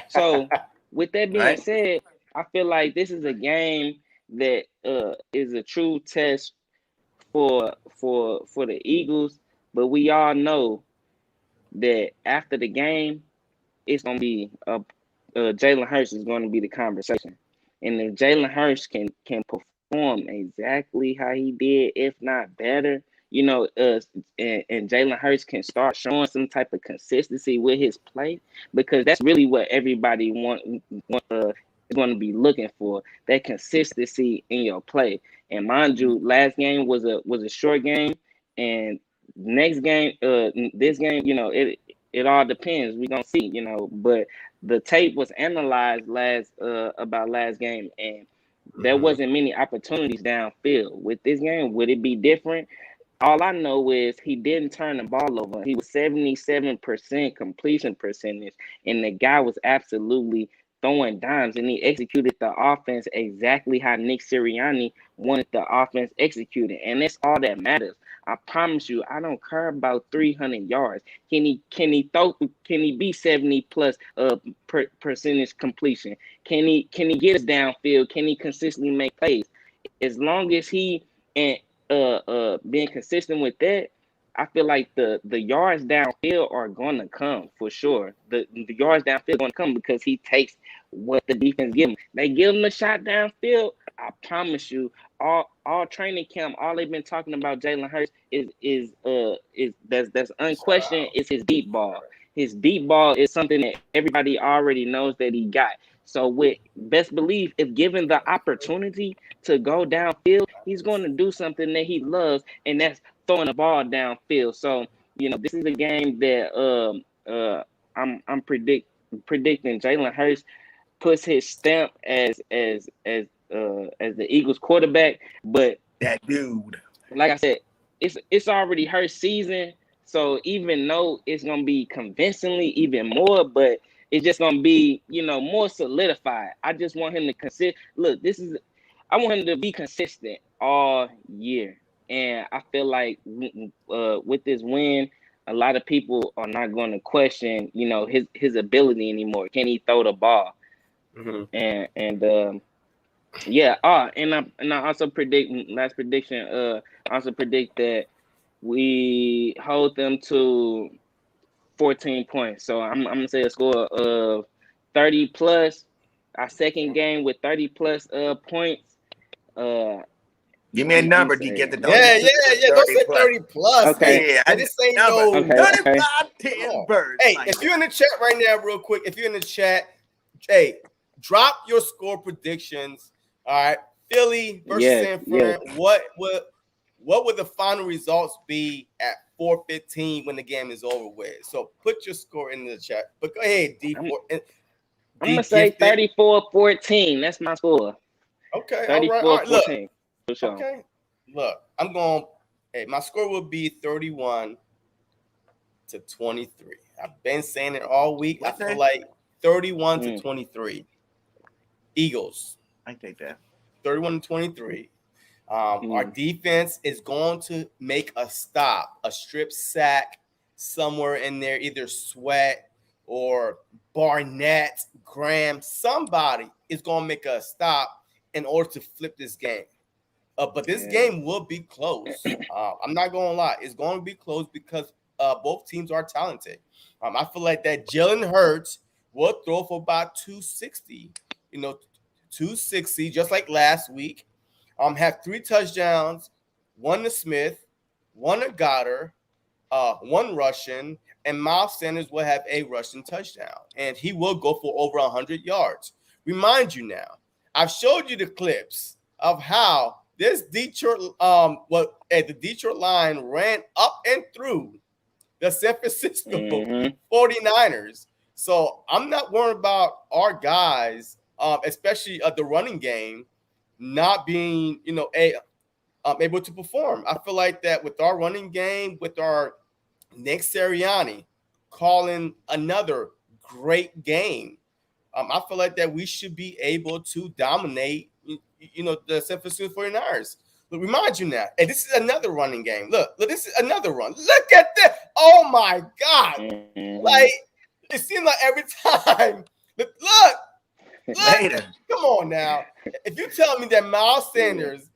So with that being Right. said, I feel like this is a game that is a true test for the Eagles. But we all know that after the game, it's gonna be Jalen Hurts is going to be the conversation, and if Jalen Hurts can perform exactly how he did, if not better, and Jalen Hurts can start showing some type of consistency with his play, because that's really what everybody is going to be looking for, that consistency in your play. And mind you, last game was a short game, and next game, this game, it all depends. We're gonna see, but the tape was analyzed about last game, and there wasn't many opportunities downfield. With this game, would it be different? All I know is he didn't turn the ball over. He was 77% completion percentage, and the guy was absolutely throwing dimes, and he executed the offense exactly how Nick Sirianni wanted the offense executed, and that's all that matters. I promise you, I don't care about 300 yards. Can he be 70 plus percentage completion? Can he get us downfield? Can he consistently make plays? As long as he and being consistent with that, I feel like the yards downfield are going to come for sure. The yards downfield are going to come because he takes what the defense give him. They give him a shot downfield. I promise you, all training camp, all they've been talking about Jalen Hurts is that's unquestioned is his deep ball. His deep ball is something that everybody already knows that he got. So with best belief, if given the opportunity to go downfield, he's going to do something that he loves, and that's throwing the ball downfield. So this is a game that I'm predicting Jalen Hurts puts his stamp as the Eagles quarterback. But that dude, like I said, it's already her season. So even though it's gonna be convincingly even more, but it's just gonna be more solidified. I just want him to consider. Look, I want him to be consistent all year, and I feel like with this win, a lot of people are not going to question his ability anymore. Can he throw the ball? And yeah. And I also predict last prediction. I also predict that we hold them to 14 points. So I'm gonna say a score of 30 plus. Our second game with 30 plus points. give me a I'm number. saying, DeeGifted. Don't say 30 plus. Okay. Yeah, This ain't number. no. Okay. 35-10 birds. Hey, if you're in the chat right now, real quick, if you're in the chat, hey, drop your score predictions. All right, Philly versus San Fran. What would the final results be at 4:15 when the game is over with? So put your score in the chat. But go ahead, D4. I'm gonna say 34-14. That's my score. Okay, 34-14. Look, for sure. Okay, look, I'm going. Hey, my score will be 31-23. I've been saying it all week. I feel like 31-23. Eagles. I take that. 31-23. Our defense is going to make a stop, a strip sack somewhere in there, either Sweat or Barnett, Graham. Somebody is going to make a stop in order to flip this game. But this game will be close. I'm not going to lie. It's going to be close because both teams are talented. I feel like that Jalen Hurts will throw for about 260, 260, just like last week. Have 3 touchdowns, 1 to Smith, 1 to Goddard, 1 rushing, and Miles Sanders will have a rushing touchdown. And he will go for over 100 yards. Remind you now, I've showed you the clips of how this Detroit, the Detroit line ran up and through the San Francisco 49ers. So I'm not worried about our guys, especially the running game, not being, able to perform. I feel like that with our running game, with our Nick Sirianni calling another great game, I feel like that we should be able to dominate, the San Francisco 49ers. Look, remind you now, hey, this is another running game. Look, this is another run. Look at that. Oh, my God. Like, it seems like every time But look, Later. come on now. If you tell me that Miles Sanders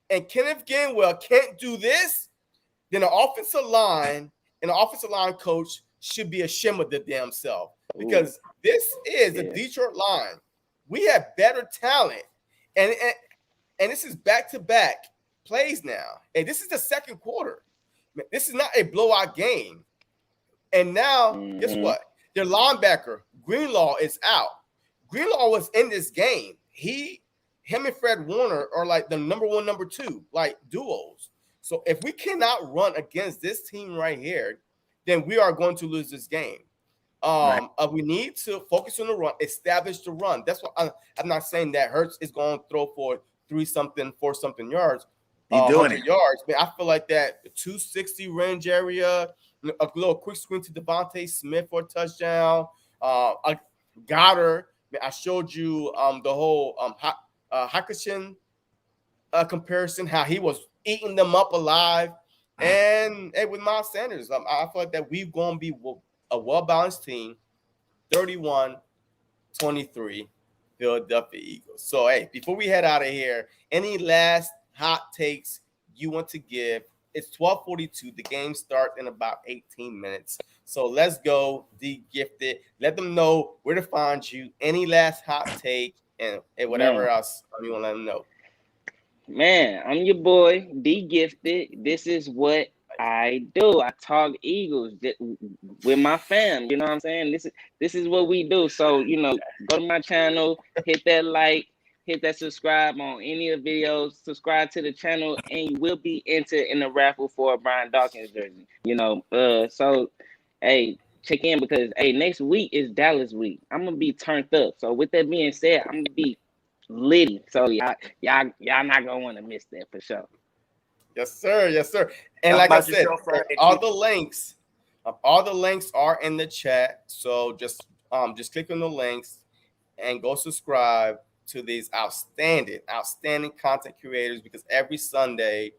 and Kenneth Gainwell can't do this, then the offensive line and the offensive line coach should be ashamed of their damn self. Because this is the Detroit line. We have better talent. And this is back-to-back plays now. And this is the second quarter. This is not a blowout game. And now, guess what? Their linebacker, Greenlaw, is out. Greenlaw was in this game. Him and Fred Warner are like the number one, number two, like duos. So if we cannot run against this team right here, then we are going to lose this game. We need to focus on the run, establish the run. That's what I'm not saying that Hurts is going to throw for 3-something, 4-something yards. He's doing it. Yards. Man, I feel like that 260 range area, a little quick screen to Devontae Smith for a touchdown. Goddard. Man, I showed you the whole Hawkinson comparison, how he was eating them up alive. And with Miles Sanders, I feel like that we're going to be a well-balanced team, 31-23, Philadelphia Eagles. So, hey, before we head out of here, any last hot takes you want to give? It's 12:42. The game starts in about 18 minutes. So let's go, DeeGifted. Let them know where to find you. Any last hot take and whatever else you want to let them know. Man, I'm your boy, DeeGifted. This is what I do. I talk Eagles with my fam. You know what I'm saying? This is what we do. So, go to my channel, hit that like, hit that subscribe on any of the videos, subscribe to the channel, and you will be entered in the raffle for a Brian Dawkins jersey. So, hey, check in because, hey, next week is Dallas week. I'm going to be turned up. So, with that being said, I'm going to be litty. So, y'all not going to want to miss that for sure. Yes, sir. Yes, sir. And like I said, all the links are in the chat. So just click on the links and go subscribe to these outstanding content creators, because every Sunday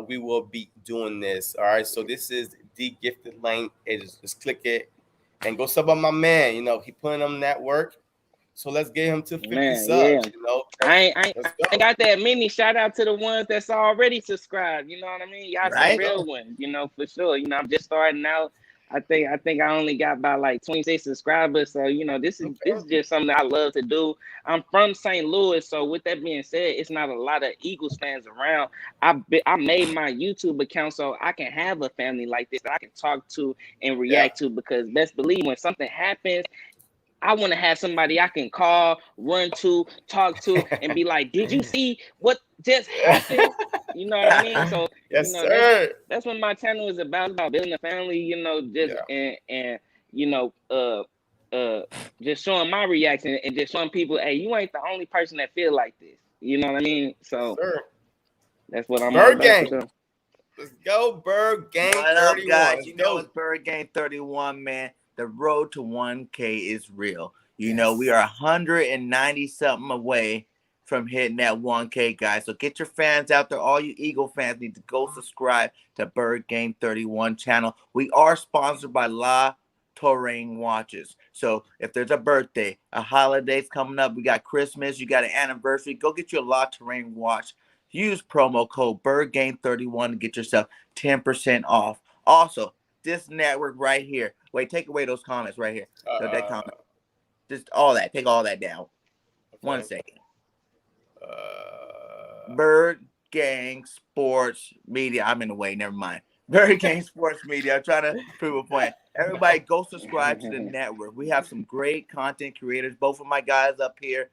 we will be doing this. All right. So this is DeeGifted link. Just click it and go sub on my man. He putting on that work. So let's get him to 50 subs. Yeah. I got that many. Shout out to the ones that's already subscribed. You know what I mean? Y'all some real ones, for sure. I'm just starting out. I think I only got about like 26 subscribers. So, this is just something that I love to do. I'm from St. Louis. So with that being said, it's not a lot of Eagles fans around. I made my YouTube account so I can have a family like this that I can talk to and react to, because best believe when something happens, I want to have somebody I can call, run to, talk to, and be like, did you see what just happened? You know what I mean? So, sir. That's what my channel is about building a family, just showing my reaction and just showing people, hey, you ain't the only person that feel like this. You know what I mean? So, that's what I'm Bird about. Gang. Let's go, Birdgang31. Guys, it's Birdgang31, man. The road to 1K is real. We are 190 something away from hitting that 1K, guys. So get your fans out there. All you Eagle fans need to go subscribe to Birdgang31 channel. We are sponsored by La Terrain Watches. So if there's a birthday, a holiday's coming up, we got Christmas, you got an anniversary, go get you a La Terrain watch. Use promo code Birdgang31 to get yourself 10% off. Also, this network right here. Wait, take away those comments right here. That comment. Just all that. Take all that down. Okay. 1 second. Bird Gang Sports Media. I'm in the way. Never mind. Bird Gang Sports Media. I'm trying to prove a point. Everybody go subscribe to the network. We have some great content creators. Both of my guys up here.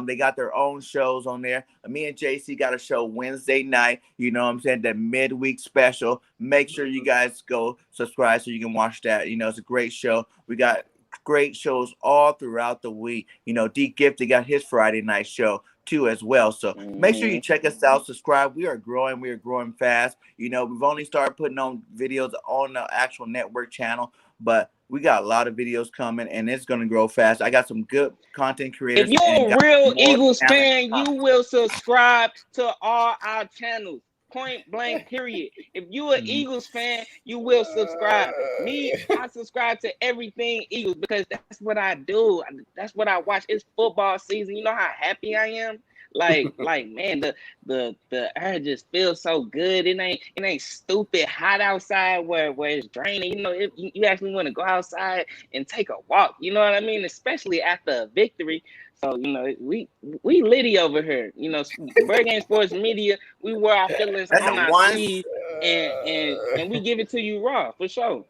They got their own shows on there. Me and JC got a show Wednesday night. You know what I'm saying? The midweek special. Make sure you guys go subscribe so you can watch that. It's a great show. We got great shows all throughout the week. DeeGifted got his Friday night show too as well. So make sure you check us out. Subscribe. We are growing. We are growing fast. We've only started putting on videos on the actual network channel, but we got a lot of videos coming, and it's going to grow fast. I got some good content creators. If you're a real Eagles fan, you will subscribe to all our channels. point blank, period. If you an Eagles fan, you will subscribe. Me, I subscribe to everything Eagles because that's what I do. That's what I watch. It's football season. You know how happy I am? Like man, the air just feels so good. It ain't stupid hot outside where it's draining. You know, you actually want to go outside and take a walk. You know what I mean? Especially after a victory. So, you know, we litty over here. You know, Birdgang Sports Media, we wear our feelings on our sleeve and we give it to you raw for sure.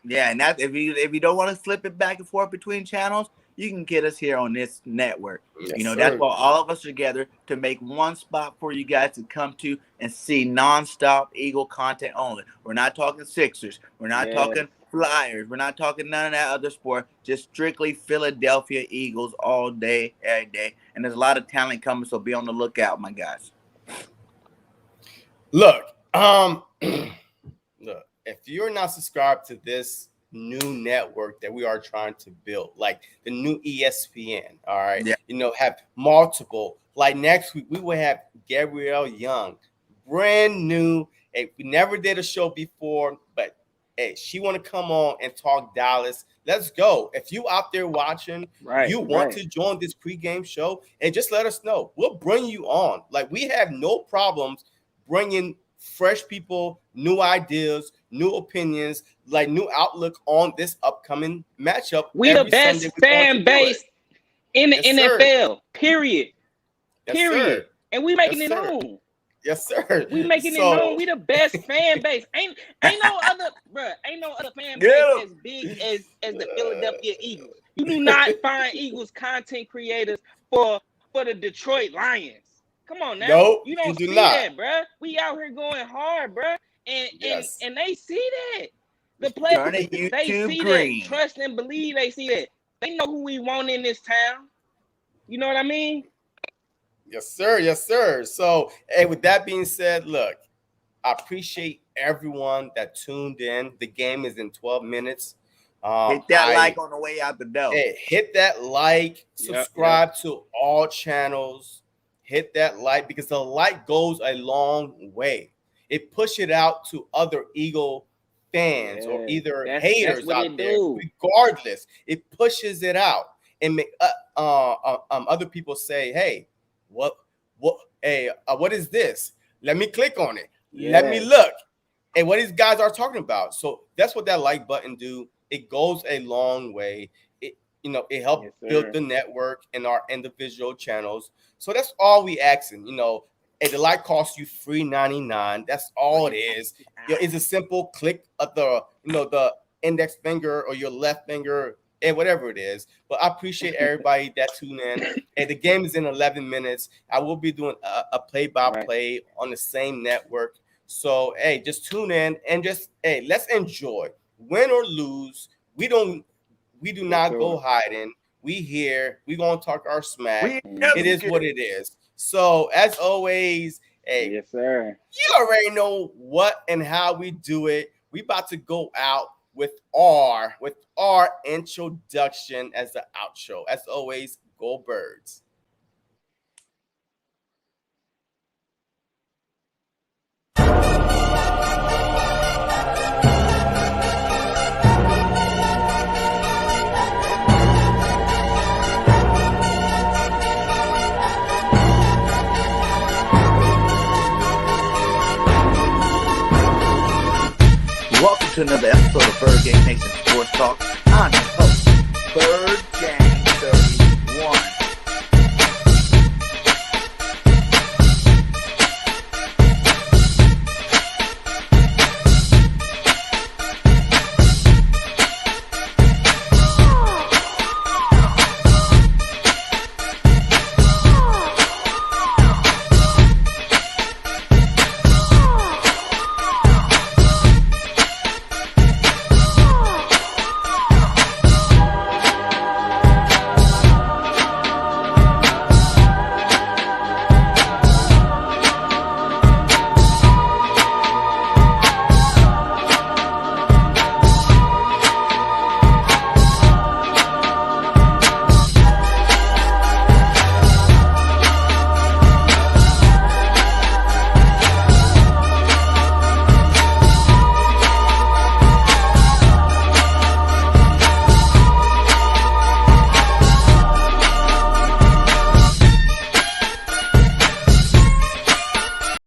Yeah, and that's if you don't want to flip it back and forth between channels, you can get us here on this network. Yes, you know, sir. that's why all of us are together to make one spot for you guys to come to and see nonstop Eagle content only. We're not talking Sixers. We're not talking Flyers. We're not talking none of that other sport. Just strictly Philadelphia Eagles all day, every day. And there's a lot of talent coming, so be on the lookout, my guys. Look, look, if you're not subscribed to this new network that we are trying to build, like the new ESPN, all right, you know, have multiple, like next week we will have Gabrielle Young, brand new. Hey, we never did a show before, but hey, she want to come on and talk Dallas. Let's go. If you out there watching, you want to join this pregame show, and just let us know. We'll bring you on. Like, we have no problems bringing fresh people, new ideas, new opinions, like new outlook on this upcoming matchup. We the best fan base in the NFL, period. Period. Sir. And we making it known. Yes, sir. We making it known. We the best fan base. Ain't no other, bruh. Ain't no other fan base as big as the Philadelphia Eagles. You do not find Eagles content creators for the Detroit Lions. Come on now. No, you don't do see not. that, bruh. We out here going hard, bruh. And they see that. The players, they see that. Trust and believe they see that. They know who we want in this town. You know what I mean? Yes, sir. Yes, sir. So, hey, with that being said, look, I appreciate everyone that tuned in. The game is in 12 minutes. Hit that like on the way out the door. Hey, hit that like, subscribe to all channels. Hit that like, because the like goes a long way. It push it out to other Eagle fans or either haters out there. Regardless, it pushes it out and make other people say, "Hey, what is this? Let me click on it. Let me look at what these guys are talking about." So that's what that like button do. It goes a long way. It helps build the network and our individual channels. So that's all we asking. And the like costs you $3.99. That's all it is. It's a simple click of the index finger or your left finger and whatever it is. But I appreciate everybody that tuned in. And the game is in 11 minutes. I will be doing a play-by-play on the same network. So, hey, just tune in and let's enjoy. Win or lose, we do not go hiding. We here. We gonna talk our smack. It is what it is. So as always, hey, yes, sir. You already know what and how we do it. We about to go out with our introduction as the outro. As always, go Birds. Welcome to another episode of Birdgang Nation Sports Talk. I'm your host, Birdgang.